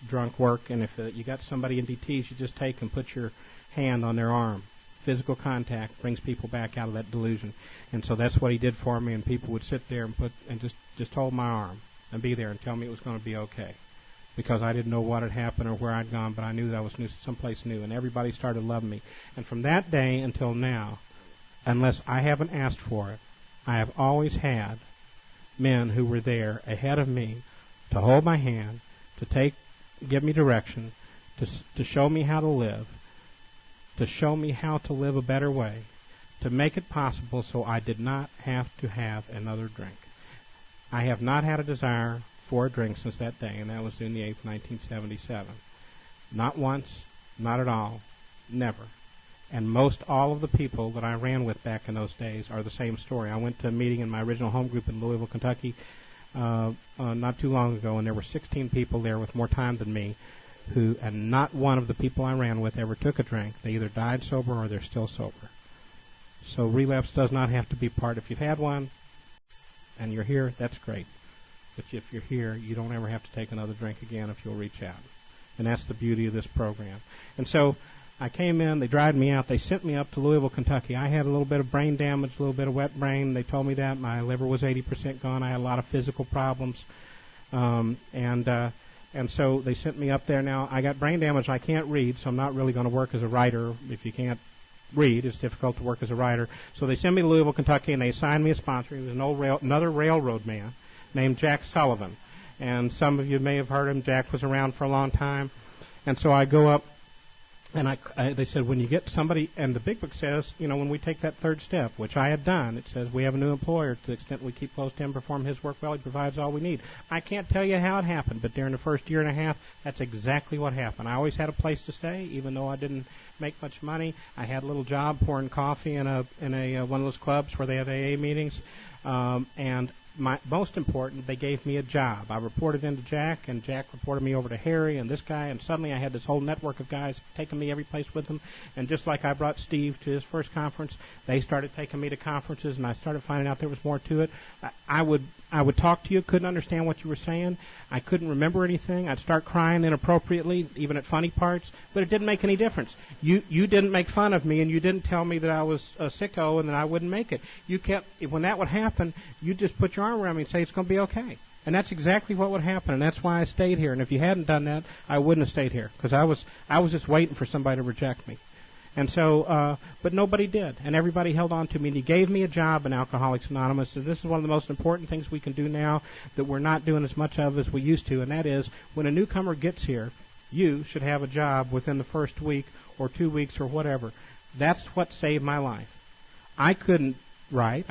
drunk work, and if you got somebody in DTs, you just take and put your hand on their arm, physical contact brings people back out of that delusion. And so that's what he did for me, and people would sit there and just hold my arm and be there and tell me it was going to be okay. Because I didn't know what had happened or where I'd gone, but I knew that I was someplace new, and everybody started loving me. And from that day until now, unless I haven't asked for it, I have always had men who were there ahead of me to hold my hand, to give me direction, to show me how to live, to show me how to live a better way, to make it possible so I did not have to have another drink. I have not had a desire for a drink since that day, and that was June the 8th, 1977. Not once, not at all, never. And most all of the people that I ran with back in those days are the same story. I went to a meeting in my original home group in Louisville, Kentucky, not too long ago, and there were 16 people there with more time than me, and not one of the people I ran with ever took a drink. They either died sober or they're still sober. So relapse does not have to be part. If you've had one and you're here, that's great. But if you're here, you don't ever have to take another drink again if you'll reach out. And that's the beauty of this program. And so I came in, they dried me out, they sent me up to Louisville, Kentucky. I had a little bit of brain damage, a little bit of wet brain. They told me that. My liver was 80% gone. I had a lot of physical problems. And so they sent me up there. Now, I got brain damage. I can't read, so I'm not really going to work as a writer. If you can't read, it's difficult to work as a writer. So they sent me to Louisville, Kentucky, and they assigned me a sponsor. He was another railroad man named Jack Sullivan. And some of you may have heard him. Jack was around for a long time. And so I go up, and they said, when you get somebody, and the big book says, when we take that third step, which I had done, it says we have a new employer. To the extent we keep close to him, perform his work well, he provides all we need. I can't tell you how it happened, but during the first year and a half, that's exactly what happened. I always had a place to stay, even though I didn't make much money. I had a little job pouring coffee in a one of those clubs where they have AA meetings, and most important, they gave me a job. I reported into Jack, and Jack reported me over to Harry and this guy, and suddenly I had this whole network of guys taking me every place with them. And just like I brought Steve to his first conference, they started taking me to conferences, and I started finding out there was more to it. I would talk to you, couldn't understand what you were saying. I couldn't remember anything. I'd start crying inappropriately, even at funny parts, but it didn't make any difference. You didn't make fun of me, and you didn't tell me that I was a sicko and that I wouldn't make it. When that would happen, you just put your arm around me and say it's going to be okay. And that's exactly what would happen, and that's why I stayed here. And if you hadn't done that, I wouldn't have stayed here, because I was just waiting for somebody to reject me. And so, but nobody did, and everybody held on to me, and he gave me a job in Alcoholics Anonymous. So this is one of the most important things we can do now that we're not doing as much of as we used to, and that is when a newcomer gets here, you should have a job within the first week or 2 weeks or whatever. That's what saved my life. I couldn't write.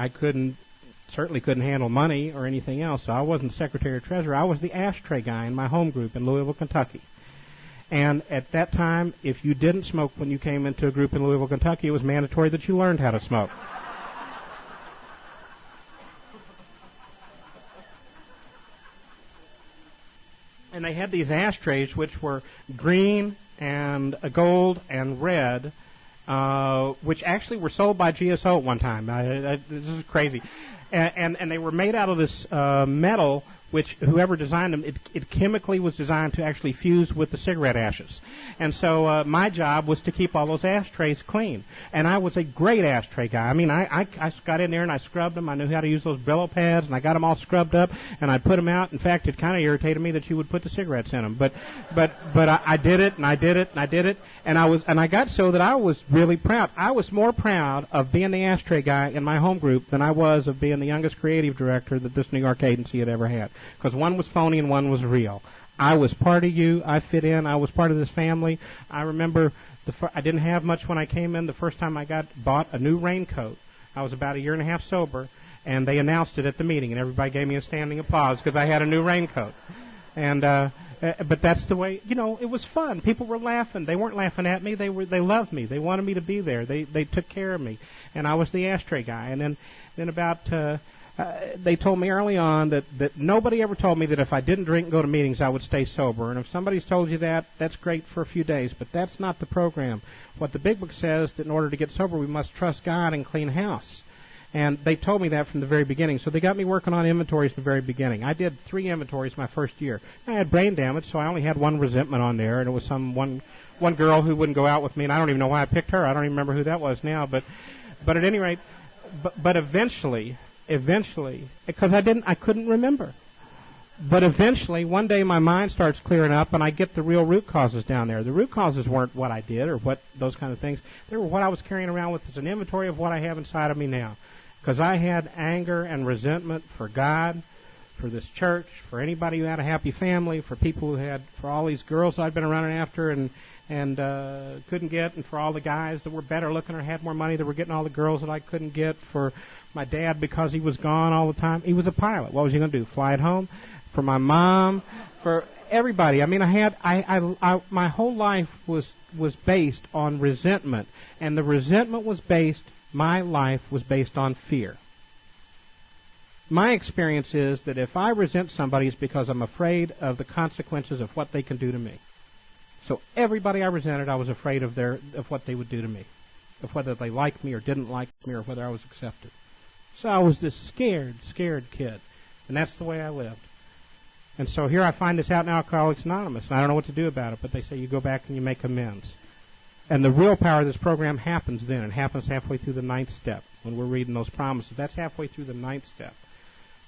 Certainly couldn't handle money or anything else, so I wasn't secretary or treasurer. I was the ashtray guy in my home group in Louisville, Kentucky. And at that time, if you didn't smoke when you came into a group in Louisville, Kentucky, it was mandatory that you learned how to smoke. And they had these ashtrays which were green and gold and red, which actually were sold by GSO at one time. This is crazy. And they were made out of this metal, which whoever designed them, it chemically was designed to actually fuse with the cigarette ashes. And so my job was to keep all those ashtrays clean. And I was a great ashtray guy. I mean, I got in there and I scrubbed them. I knew how to use those Brillo pads, and I got them all scrubbed up, and I put them out. In fact, it kind of irritated me that you would put the cigarettes in them. But I did it, and I did it, and I did it, and I got so that I was really proud. I was more proud of being the ashtray guy in my home group than I was of being the youngest creative director that this New York agency had ever had. Because one was phony and one was real. I was part of you. I fit in. I was part of this family. I remember I didn't have much when I came in. The first time I bought a new raincoat, I was about a year and a half sober, and they announced it at the meeting, and everybody gave me a standing applause because I had a new raincoat. And but that's the way, it was fun. People were laughing. They weren't laughing at me. They loved me. They wanted me to be there. They took care of me, and I was the ashtray guy. And then about they told me early on that nobody ever told me that if I didn't drink and go to meetings, I would stay sober. And if somebody's told you that, that's great for a few days, but that's not the program. What the Big Book says, that in order to get sober, we must trust God and clean house. And they told me that from the very beginning. So they got me working on inventories from the very beginning. I did 3 inventories my first year. I had brain damage, so I only had 1 resentment on there, and it was one girl who wouldn't go out with me, and I don't even know why I picked her. I don't even remember who that was now. But at any rate, but eventually, because I couldn't remember. But eventually, one day my mind starts clearing up, and I get the real root causes down there. The root causes weren't what I did or what those kind of things. They were what I was carrying around with as an inventory of what I have inside of me now. Because I had anger and resentment for God, for this church, for anybody who had a happy family, for people for all these girls I'd been running after and couldn't get, and for all the guys that were better looking or had more money that were getting all the girls that I couldn't get, for my dad because he was gone all the time. He was a pilot. What was he going to do? Fly it home? For my mom, for everybody. I mean, my whole life was based on resentment, and the resentment my life was based on fear. My experience is that if I resent somebody, it's because I'm afraid of the consequences of what they can do to me. So everybody I resented, I was afraid of what they would do to me, of whether they liked me or didn't like me, or whether I was accepted. So I was this scared kid, and that's the way I lived. And so here I find this out in Alcoholics Anonymous, and I don't know what to do about it, but they say you go back and you make amends. And the real power of this program happens then. It happens halfway through the 9th step when we're reading those promises. That's halfway through the 9th step.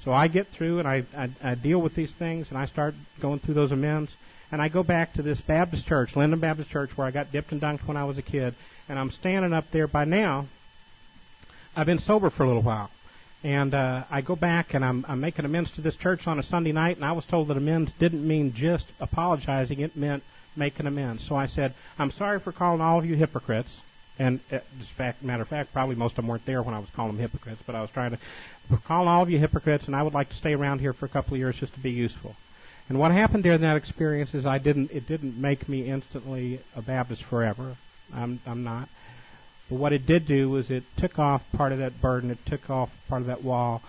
So I get through, and I deal with these things, and I start going through those amends, and I go back to this Baptist church, Linden Baptist Church, where I got dipped and dunked when I was a kid, and I'm standing up there. By now, I've been sober for a little while. And I go back, and I'm making amends to this church on a Sunday night, and I was told that amends didn't mean just apologizing. It meant making amends. So I said, I'm sorry for calling all of you hypocrites. And matter of fact, probably most of them weren't there when I was calling them hypocrites, but I was trying to call all of you hypocrites, and I would like to stay around here for a couple of years just to be useful. And what happened during that experience is it didn't make me instantly a Baptist forever. I'm not. But what it did do was it took off part of that burden. It took off part of that wall.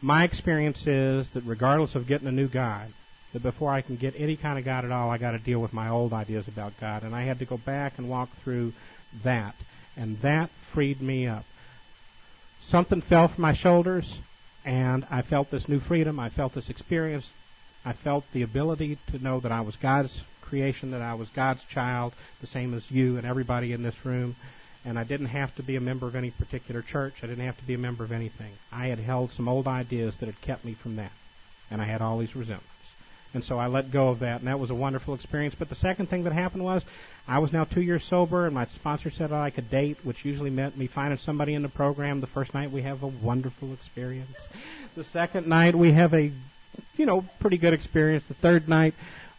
My experience is that regardless of getting a new God, that before I can get any kind of God at all, I got to deal with my old ideas about God. And I had to go back and walk through that. And that freed me up. Something fell from my shoulders, and I felt this new freedom. I felt this experience. I felt the ability to know that I was God's creation, that I was God's child, the same as you and everybody in this room. And I didn't have to be a member of any particular church. I didn't have to be a member of anything. I had held some old ideas that had kept me from that. And I had all these resentments. And so I let go of that, and that was a wonderful experience. But the second thing that happened was I was now 2 years sober, and my sponsor said I could date, which usually meant me finding somebody in the program. The first night we have a wonderful experience. The second night we have a, pretty good experience. The third night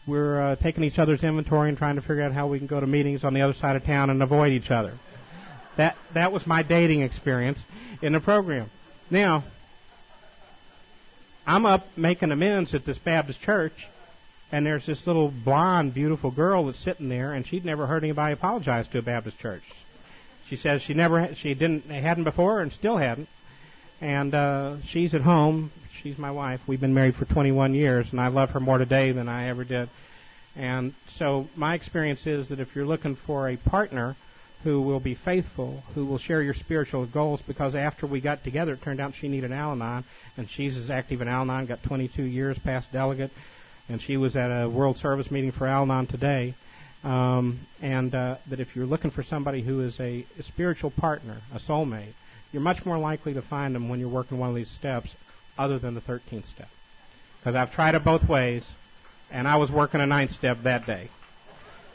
we're taking each other's inventory and trying to figure out how we can go to meetings on the other side of town and avoid each other. That was my dating experience in the program. Now, I'm up making amends at this Baptist church, and there's this little blonde, beautiful girl that's sitting there, and she'd never heard anybody apologize to a Baptist church. She says she hadn't before, and still hadn't. And she's at home. She's my wife. We've been married for 21 years, and I love her more today than I ever did. And so my experience is that if you're looking for a partner who will be faithful, who will share your spiritual goals, because after we got together, it turned out she needed Al-Anon, and she's as active in Al-Anon, got 22 years past delegate, and she was at a World Service meeting for Al-Anon today. That if you're looking for somebody who is a spiritual partner, a soulmate, you're much more likely to find them when you're working one of these steps other than the 13th step. Because I've tried it both ways, and I was working a 9th step that day.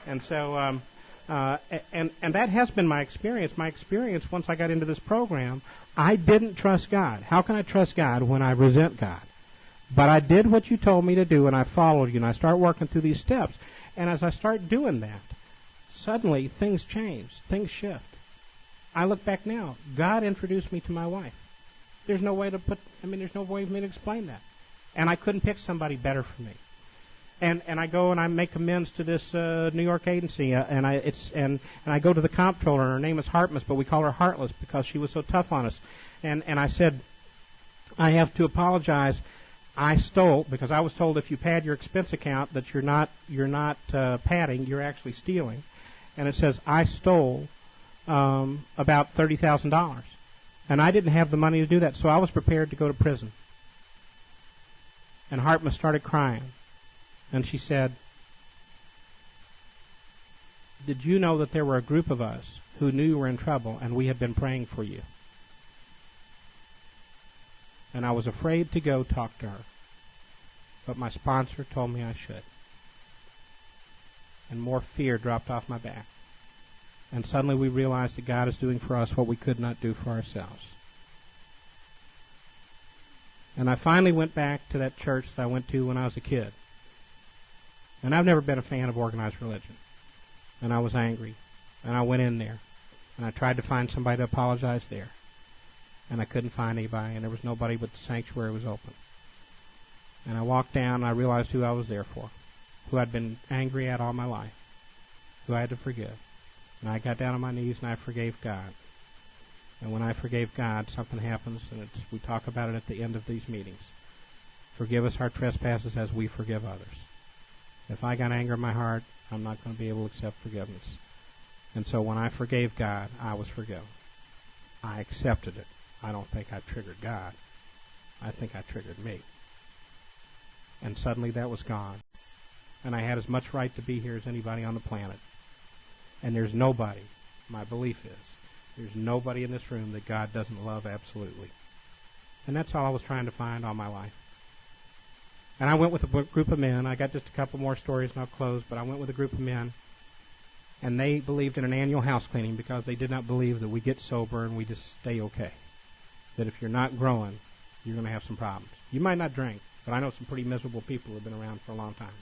And so... And that has been my experience. My experience, once I got into this program, I didn't trust God. How can I trust God when I resent God? But I did what you told me to do, and I followed you, and I started working through these steps. And as I start doing that, suddenly things change. Things shift. I look back now. God introduced me to my wife. There's no way there's no way for me to explain that. And I couldn't pick somebody better for me. And I go and I make amends to this New York agency, and I go to the comptroller, and her name is Hartmus, but we call her Heartless because she was so tough on us. And I said, I have to apologize. I stole, because I was told if you pad your expense account that you're not padding, you're actually stealing. And it says I stole about $30,000. And I didn't have the money to do that, so I was prepared to go to prison. And Hartman started crying. And she said, "Did you know that there were a group of us who knew you were in trouble, and we had been praying for you?" And I was afraid to go talk to her. But my sponsor told me I should. And more fear dropped off my back. And suddenly we realized that God is doing for us what we could not do for ourselves. And I finally went back to that church that I went to when I was a kid. And I've never been a fan of organized religion. And I was angry. And I went in there. And I tried to find somebody to apologize there. And I couldn't find anybody, and there was nobody but the sanctuary was open. And I walked down, and I realized who I was there for, who I'd been angry at all my life, who I had to forgive. And I got down on my knees, and I forgave God. And when I forgave God, something happens, and we talk about it at the end of these meetings. Forgive us our trespasses as we forgive others. If I got anger in my heart, I'm not going to be able to accept forgiveness. And so when I forgave God, I was forgiven. I accepted it. I don't think I triggered God. I think I triggered me. And suddenly that was gone. And I had as much right to be here as anybody on the planet. And there's nobody, my belief is, there's nobody in this room that God doesn't love absolutely. And that's all I was trying to find all my life. And I went with a group of men. I got just a couple more stories and I'll close, but I went with a group of men. And they believed in an annual house cleaning because they did not believe that we get sober and we just stay okay. That if you're not growing, you're going to have some problems. You might not drink, but I know some pretty miserable people who have been around for a long time.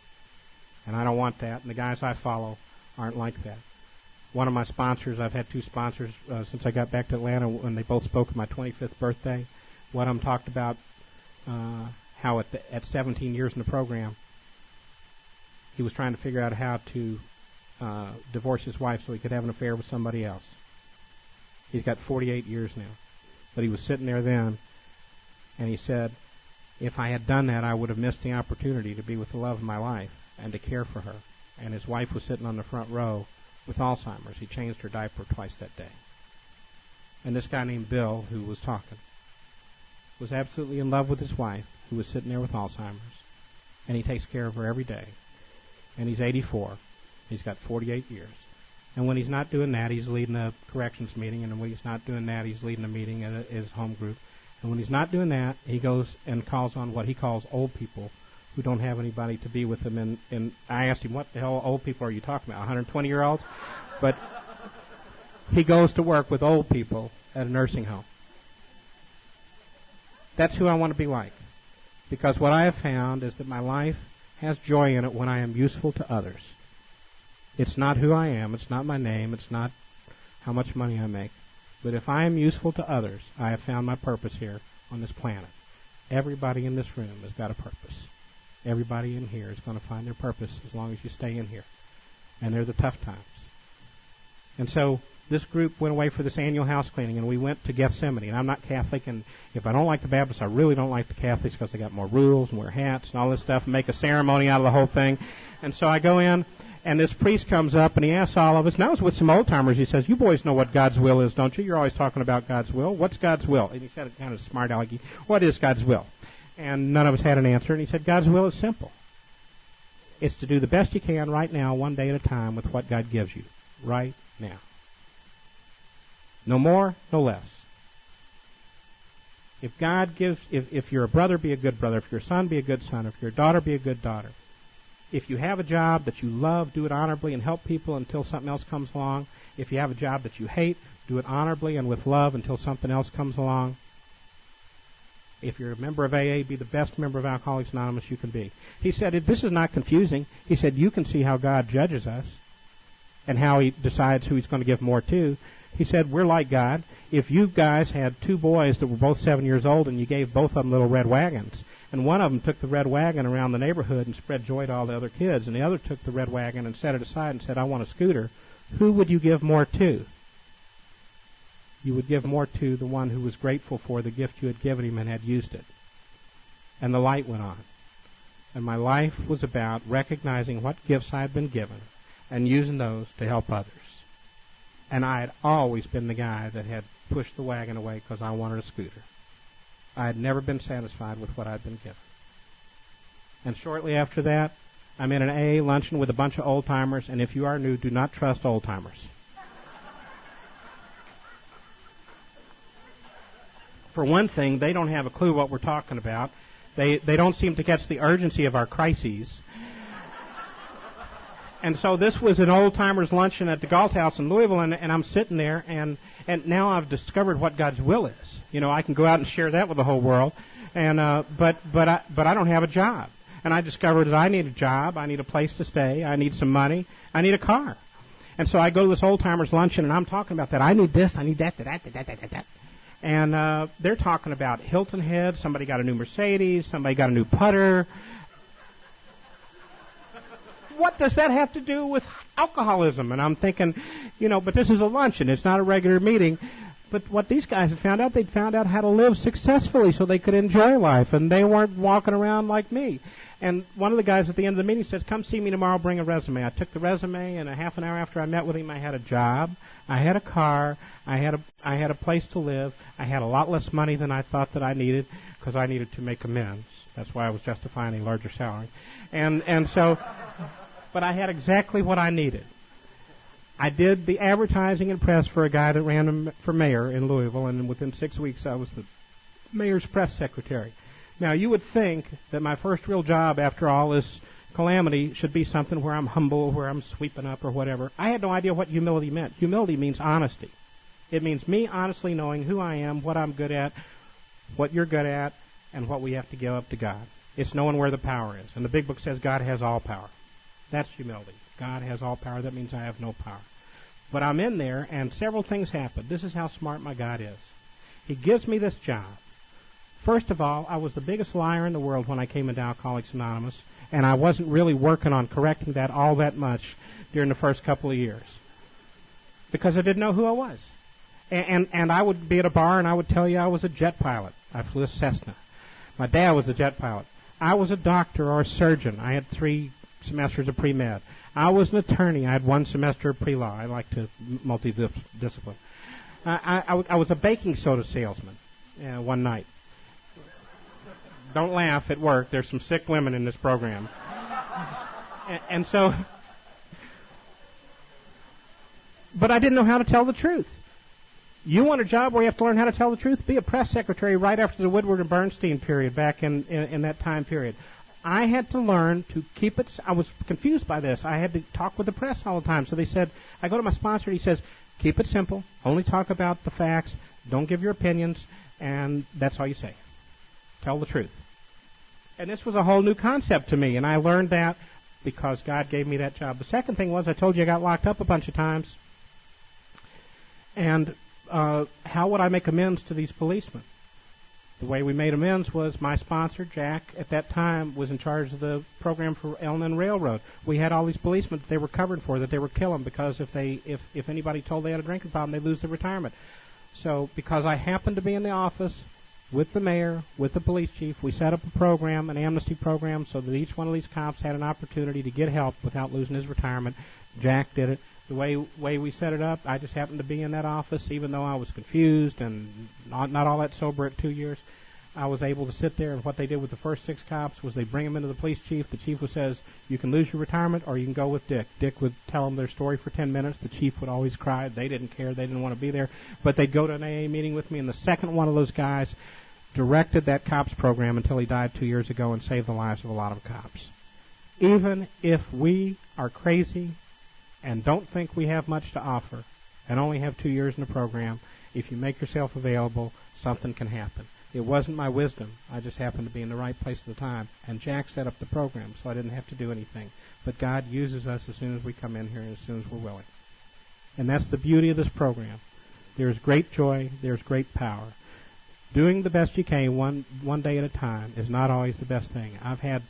And I don't want that, and the guys I follow aren't like that. One of my sponsors, I've had two sponsors since I got back to Atlanta when they both spoke at my 25th birthday. One of them talked about how at 17 years in the program, he was trying to figure out how to divorce his wife so he could have an affair with somebody else. He's got 48 years now. But he was sitting there then, and he said, if I had done that, I would have missed the opportunity to be with the love of my life and to care for her. And his wife was sitting on the front row with Alzheimer's. He changed her diaper twice that day. And this guy named Bill, who was talking, was absolutely in love with his wife, who was sitting there with Alzheimer's. And he takes care of her every day. And he's 84. He's got 48 years. And when he's not doing that, he's leading a corrections meeting. And when he's not doing that, he's leading a meeting at his home group. And when he's not doing that, he goes and calls on what he calls old people who don't have anybody to be with him. And I asked him, what the hell old people are you talking about, 120-year-olds? But he goes to work with old people at a nursing home. That's who I want to be like. Because what I have found is that my life has joy in it when I am useful to others. It's not who I am. It's not my name. It's not how much money I make. But if I am useful to others, I have found my purpose here on this planet. Everybody in this room has got a purpose. Everybody in here is going to find their purpose as long as you stay in here. And they're the tough times. And so this group went away for this annual house cleaning, and we went to Gethsemane. And I'm not Catholic, and if I don't like the Baptists, I really don't like the Catholics because they got more rules and wear hats and all this stuff and make a ceremony out of the whole thing. And so I go in, and this priest comes up, and he asks all of us, and I was with some old-timers. He says, you boys know what God's will is, don't you? You're always talking about God's will. What's God's will? And he said it kind of smart-alecky. What is God's will? And none of us had an answer, and he said, God's will is simple. It's to do the best you can right now, one day at a time, with what God gives you, right now. No more, no less. If God gives, if you're a brother, be a good brother. If you're a son, be a good son. If you're a daughter, be a good daughter. If you have a job that you love, do it honorably and help people until something else comes along. If you have a job that you hate, do it honorably and with love until something else comes along. If you're a member of AA, be the best member of Alcoholics Anonymous you can be. He said, this is not confusing. He said, you can see how God judges us and how he decides who he's going to give more to. He said, we're like God. If you guys had two boys that were both 7 years old and you gave both of them little red wagons, and one of them took the red wagon around the neighborhood and spread joy to all the other kids, and the other took the red wagon and set it aside and said, I want a scooter, who would you give more to? You would give more to the one who was grateful for the gift you had given him and had used it. And the light went on. And my life was about recognizing what gifts I had been given and using those to help others. And I had always been the guy that had pushed the wagon away because I wanted a scooter. I had never been satisfied with what I'd been given. And shortly after that, I'm in an AA luncheon with a bunch of old-timers, and if you are new, do not trust old-timers. For one thing, they don't have a clue what we're talking about. They don't seem to catch the urgency of our crises. And so this was an old-timers luncheon at the Galt House in Louisville, and I'm sitting there, and now I've discovered what God's will is. You know, I can go out and share that with the whole world, and but I don't have a job. And I discovered that I need a job, I need a place to stay, I need some money, I need a car. And so I go to this old-timers luncheon, and I'm talking about that. I need this, I need that. And they're talking about Hilton Head, somebody got a new Mercedes, somebody got a new putter. What does that have to do with alcoholism? And I'm thinking, you know, but this is a luncheon. It's not a regular meeting. But what these guys had found out, they'd found out how to live successfully so they could enjoy life, and they weren't walking around like me. And one of the guys at the end of the meeting says, come see me tomorrow, bring a resume. I took the resume, and a half an hour after I met with him, I had a job, I had a car, I had a place to live, I had a lot less money than I thought that I needed, because I needed to make amends. That's why I was justifying a larger salary. And so, but I had exactly what I needed. I did the advertising and press for a guy that ran for mayor in Louisville, and within 6 weeks I was the mayor's press secretary. Now, you would think that my first real job after all this calamity should be something where I'm humble, where I'm sweeping up or whatever. I had no idea what humility meant. Humility means honesty. It means me honestly knowing who I am, what I'm good at, what you're good at, and what we have to give up to God. It's knowing where the power is. And the big book says God has all power. That's humility. God has all power. That means I have no power. But I'm in there, and several things happen. This is how smart my God is. He gives me this job. First of all, I was the biggest liar in the world when I came into Alcoholics Anonymous, and I wasn't really working on correcting that all that much during the first couple of years because I didn't know who I was. And I would be at a bar, and I would tell you I was a jet pilot. I flew a Cessna. My dad was a jet pilot. I was a doctor or a surgeon. I had 3 semesters of pre-med. I was an attorney. I had 1 semester of pre-law. I like to multi-discipline. I was a baking soda salesman one night. Don't laugh at work. There's some sick women in this program. and so, but I didn't know how to tell the truth. You want a job where you have to learn how to tell the truth? Be a press secretary right after the Woodward and Bernstein period back in that time period. I had to learn to keep it. I was confused by this. I had to talk with the press all the time. So they said, I go to my sponsor, and he says, keep it simple. Only talk about the facts. Don't give your opinions. And that's all you say. Tell the truth. And this was a whole new concept to me, and I learned that because God gave me that job. The second thing was I told you I got locked up a bunch of times. And how would I make amends to these policemen? The way we made amends was my sponsor, Jack, at that time was in charge of the program for L&N Railroad. We had all these policemen that they were covered for, that they were killing because if anybody told they had a drinking problem, they'd lose their retirement. So because I happened to be in the office with the mayor, with the police chief, we set up a program, an amnesty program, so that each one of these cops had an opportunity to get help without losing his retirement. Jack did it. The way we set it up, I just happened to be in that office, even though I was confused and not all that sober at 2 years. I was able to sit there, and what they did with the first 6 cops was they bring them into the police chief. The chief says, you can lose your retirement or you can go with Dick. Dick would tell them their story for 10 minutes. The chief would always cry. They didn't care. They didn't want to be there. But they'd go to an AA meeting with me, and the second one of those guys directed that cops program until he died 2 years ago and saved the lives of a lot of cops. Even if we are crazy and don't think we have much to offer and only have 2 years in the program, if you make yourself available, something can happen. It wasn't my wisdom. I just happened to be in the right place at the time. And Jack set up the program, so I didn't have to do anything. But God uses us as soon as we come in here and as soon as we're willing. And that's the beauty of this program. There's great joy. There's great power. Doing the best you can one day at a time is not always the best thing. I've had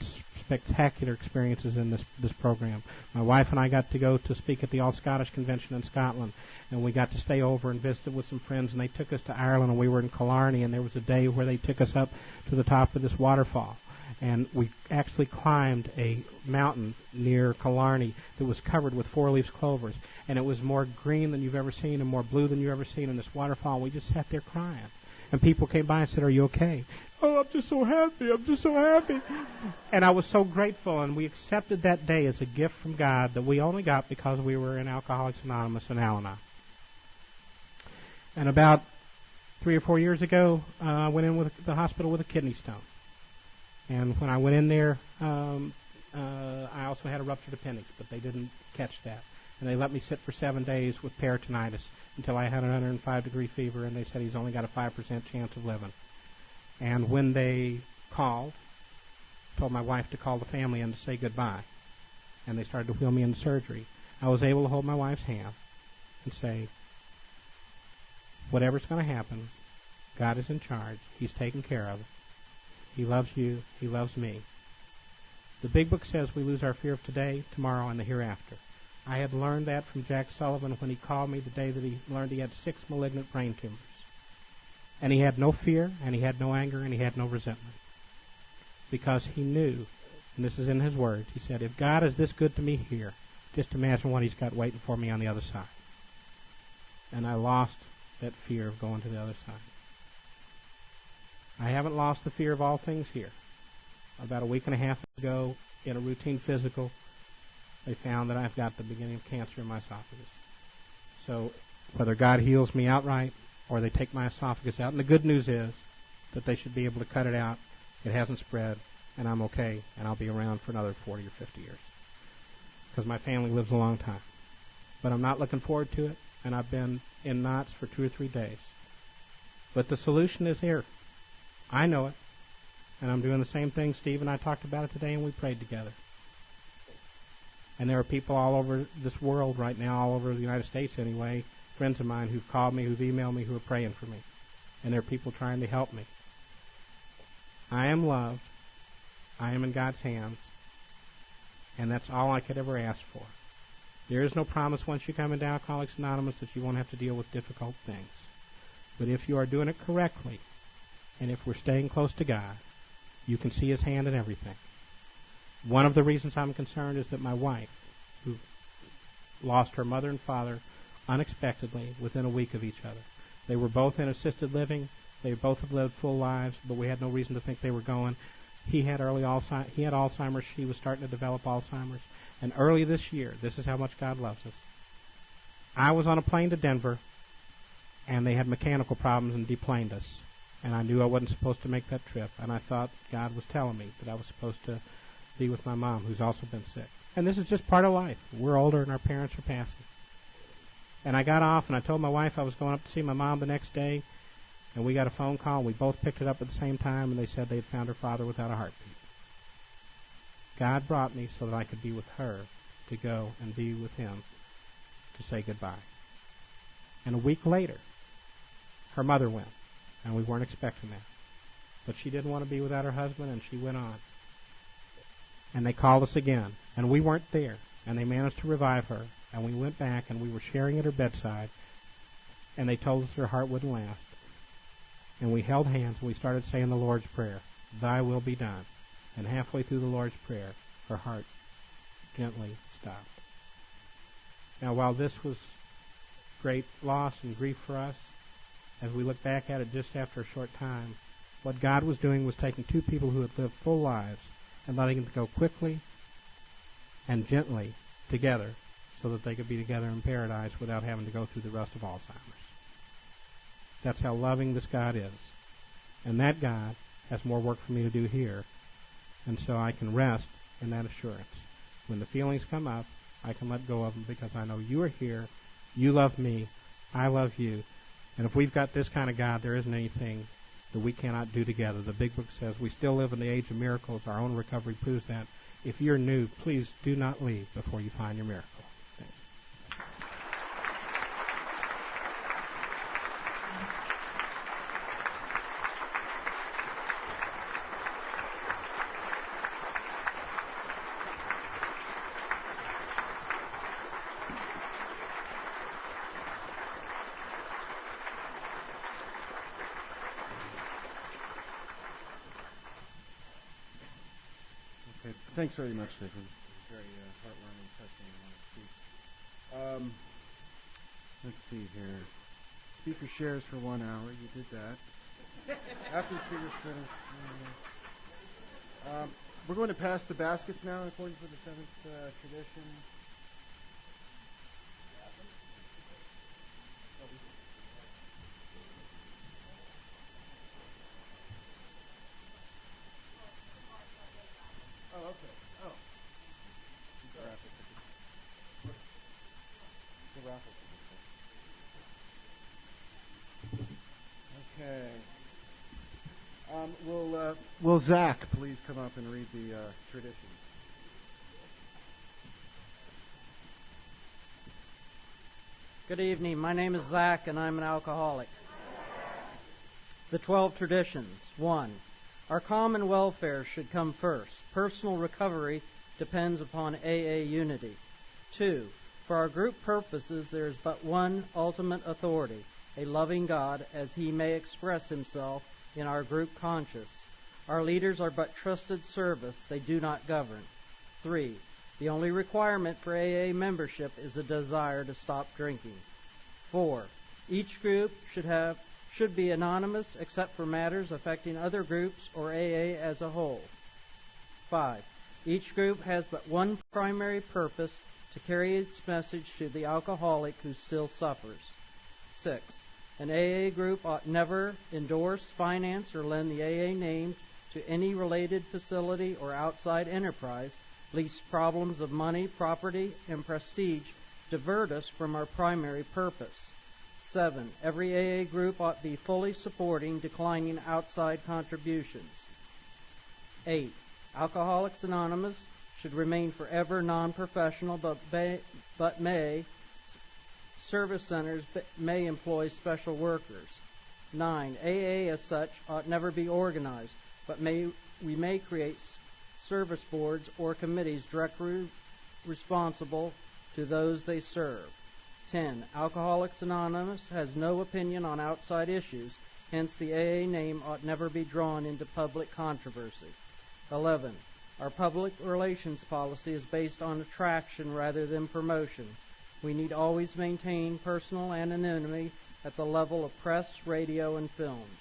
spectacular experiences in this program. My wife and I got to go to speak at the All-Scottish Convention in Scotland, and we got to stay over and visit with some friends, and they took us to Ireland, and we were in Killarney, and there was a day where they took us up to the top of this waterfall. And we actually climbed a mountain near Killarney that was covered with four-leaf clovers. And it was more green than you've ever seen and more blue than you've ever seen in this waterfall. And we just sat there crying. And people came by and said, "Are you okay?" "Oh, I'm just so happy. I'm just so happy." And I was so grateful. And we accepted that day as a gift from God that we only got because we were in Alcoholics Anonymous in Al-Anon. And about 3 or 4 years ago, I went in with the hospital with a kidney stone. And when I went in there, I also had a ruptured appendix, but they didn't catch that. And they let me sit for 7 days with peritonitis until I had an 105-degree fever, and they said he's only got a 5% chance of living. And when they called, told my wife to call the family in to say goodbye, and they started to wheel me into surgery, I was able to hold my wife's hand and say, "Whatever's going to happen, God is in charge. He's taken care of it. He loves you. He loves me." The Big Book says we lose our fear of today, tomorrow, and the hereafter. I had learned that from Jack Sullivan when he called me the day that he learned he had 6 malignant brain tumors. And he had no fear, and he had no anger, and he had no resentment. Because he knew, and this is in his words, he said, "If God is this good to me here, just imagine what he's got waiting for me on the other side." And I lost that fear of going to the other side. I haven't lost the fear of all things here. About a week and a half ago, in a routine physical, they found that I've got the beginning of cancer in my esophagus. So whether God heals me outright or they take my esophagus out, and the good news is that they should be able to cut it out, it hasn't spread, and I'm okay, and I'll be around for another 40 or 50 years. Because my family lives a long time. But I'm not looking forward to it, and I've been in knots for 2 or 3 days. But the solution is here. I know it. And I'm doing the same thing. Steve and I talked about it today, and we prayed together. And there are people all over this world right now, all over the United States anyway, friends of mine who've called me, who've emailed me, who are praying for me. And there are people trying to help me. I am loved. I am in God's hands. And that's all I could ever ask for. There is no promise once you come into Alcoholics Anonymous that you won't have to deal with difficult things. But if you are doing it correctly, and if we're staying close to God, you can see His hand in everything. One of the reasons I'm concerned is that my wife, who lost her mother and father unexpectedly within a week of each other. They were both in assisted living. They both have lived full lives, but we had no reason to think they were going. He had Alzheimer's. She was starting to develop Alzheimer's. And early this year, this is how much God loves us. I was on a plane to Denver, and they had mechanical problems and deplaned us. And I knew I wasn't supposed to make that trip. And I thought God was telling me that I was supposed to be with my mom, who's also been sick. And this is just part of life. We're older, and our parents are passing. And I got off, and I told my wife I was going up to see my mom the next day. And we got a phone call. We both picked it up at the same time, and they said they had found her father without a heartbeat. God brought me so that I could be with her, to go and be with him, to say goodbye. And a week later, her mother went, and we weren't expecting that. But she didn't want to be without her husband, and she went on. And they called us again, and we weren't there, and they managed to revive her, and we went back, and we were sharing at her bedside, and they told us her heart wouldn't last. And we held hands, and we started saying the Lord's Prayer, "Thy will be done." And halfway through the Lord's Prayer, her heart gently stopped. Now, while this was great loss and grief for us, as we look back at it just after a short time, what God was doing was taking two people who had lived full lives and letting them go quickly and gently together so that they could be together in paradise without having to go through the rest of Alzheimer's. That's how loving this God is. And that God has more work for me to do here. And so I can rest in that assurance. When the feelings come up, I can let go of them because I know you are here, you love me, I love you. And if we've got this kind of God, there isn't anything that we cannot do together. The Big Book says we still live in the age of miracles. Our own recovery proves that. If you're new, please do not leave before you find your miracle. Thanks. Thanks very much, Dick. It was very heartwarming, touching. Let's see here. Speaker shares for 1 hour. You did that. After the speaker's finished. We're going to pass the baskets now in accordance with the seventh tradition. Oh, okay. Oh. The raffle tickets. Okay. Will Zach please come up and read the traditions? Good evening. My name is Zach, and I'm an alcoholic. The 12 traditions. 1. Our common welfare should come first. Personal recovery depends upon AA unity. 2. For our group purposes, there is but one ultimate authority, a loving God, as He may express Himself in our group conscience. Our leaders are but trusted service, they do not govern. 3. The only requirement for AA membership is a desire to stop drinking. 4. Each group should be anonymous except for matters affecting other groups or AA as a whole. 5. Each group has but one primary purpose, to carry its message to the alcoholic who still suffers. 6. An AA group ought never endorse, finance, or lend the AA name to any related facility or outside enterprise, lest problems of money, property, and prestige divert us from our primary purpose. 7. Every AA group ought be fully supporting declining outside contributions. 8. Alcoholics Anonymous should remain forever non-professional, but service centers may employ special workers. 9. AA as such ought never be organized, but we may create service boards or committees directly responsible to those they serve. 10. Alcoholics Anonymous has no opinion on outside issues, hence the AA name ought never be drawn into public controversy. 11. Our public relations policy is based on attraction rather than promotion. We need always maintain personal anonymity at the level of press, radio, and films.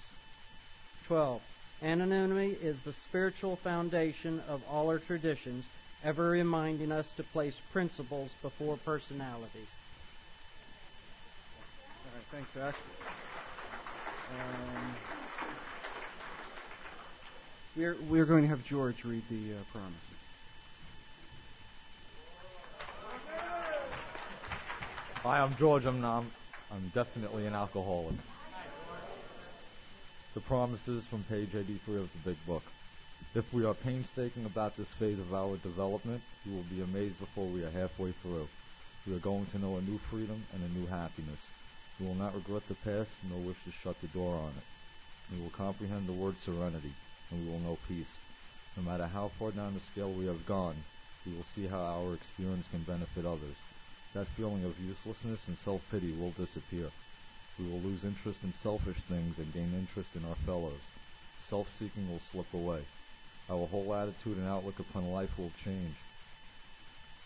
12. Anonymity is the spiritual foundation of all our traditions, ever reminding us to place principles before personalities. All right, thanks, Zach. We're going to have George read the promises. Hi, I'm George. I'm definitely an alcoholic. The promises from page 83 of the big book. If we are painstaking about this phase of our development, you will be amazed before we are halfway through. We are going to know a new freedom and a new happiness. We will not regret the past, nor wish to shut the door on it. We will comprehend the word serenity, and we will know peace. No matter how far down the scale we have gone, we will see how our experience can benefit others. That feeling of uselessness and self-pity will disappear. We will lose interest in selfish things and gain interest in our fellows. Self-seeking will slip away. Our whole attitude and outlook upon life will change.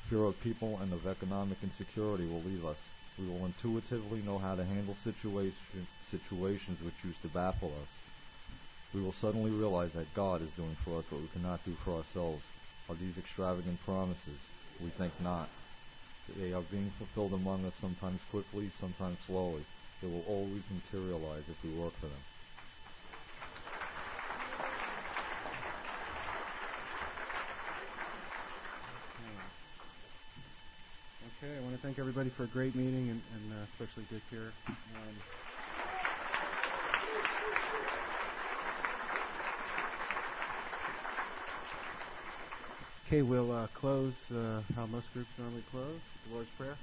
Fear of people and of economic insecurity will leave us. We will intuitively know how to handle situations which used to baffle us. We will suddenly realize that God is doing for us what we cannot do for ourselves. Are these extravagant promises? We think not. They are being fulfilled among us, sometimes quickly, sometimes slowly. They will always materialize if we work for them. Okay, I want to thank everybody for a great meeting, and especially Dick here. Okay, we'll close how most groups normally close, the Lord's Prayer.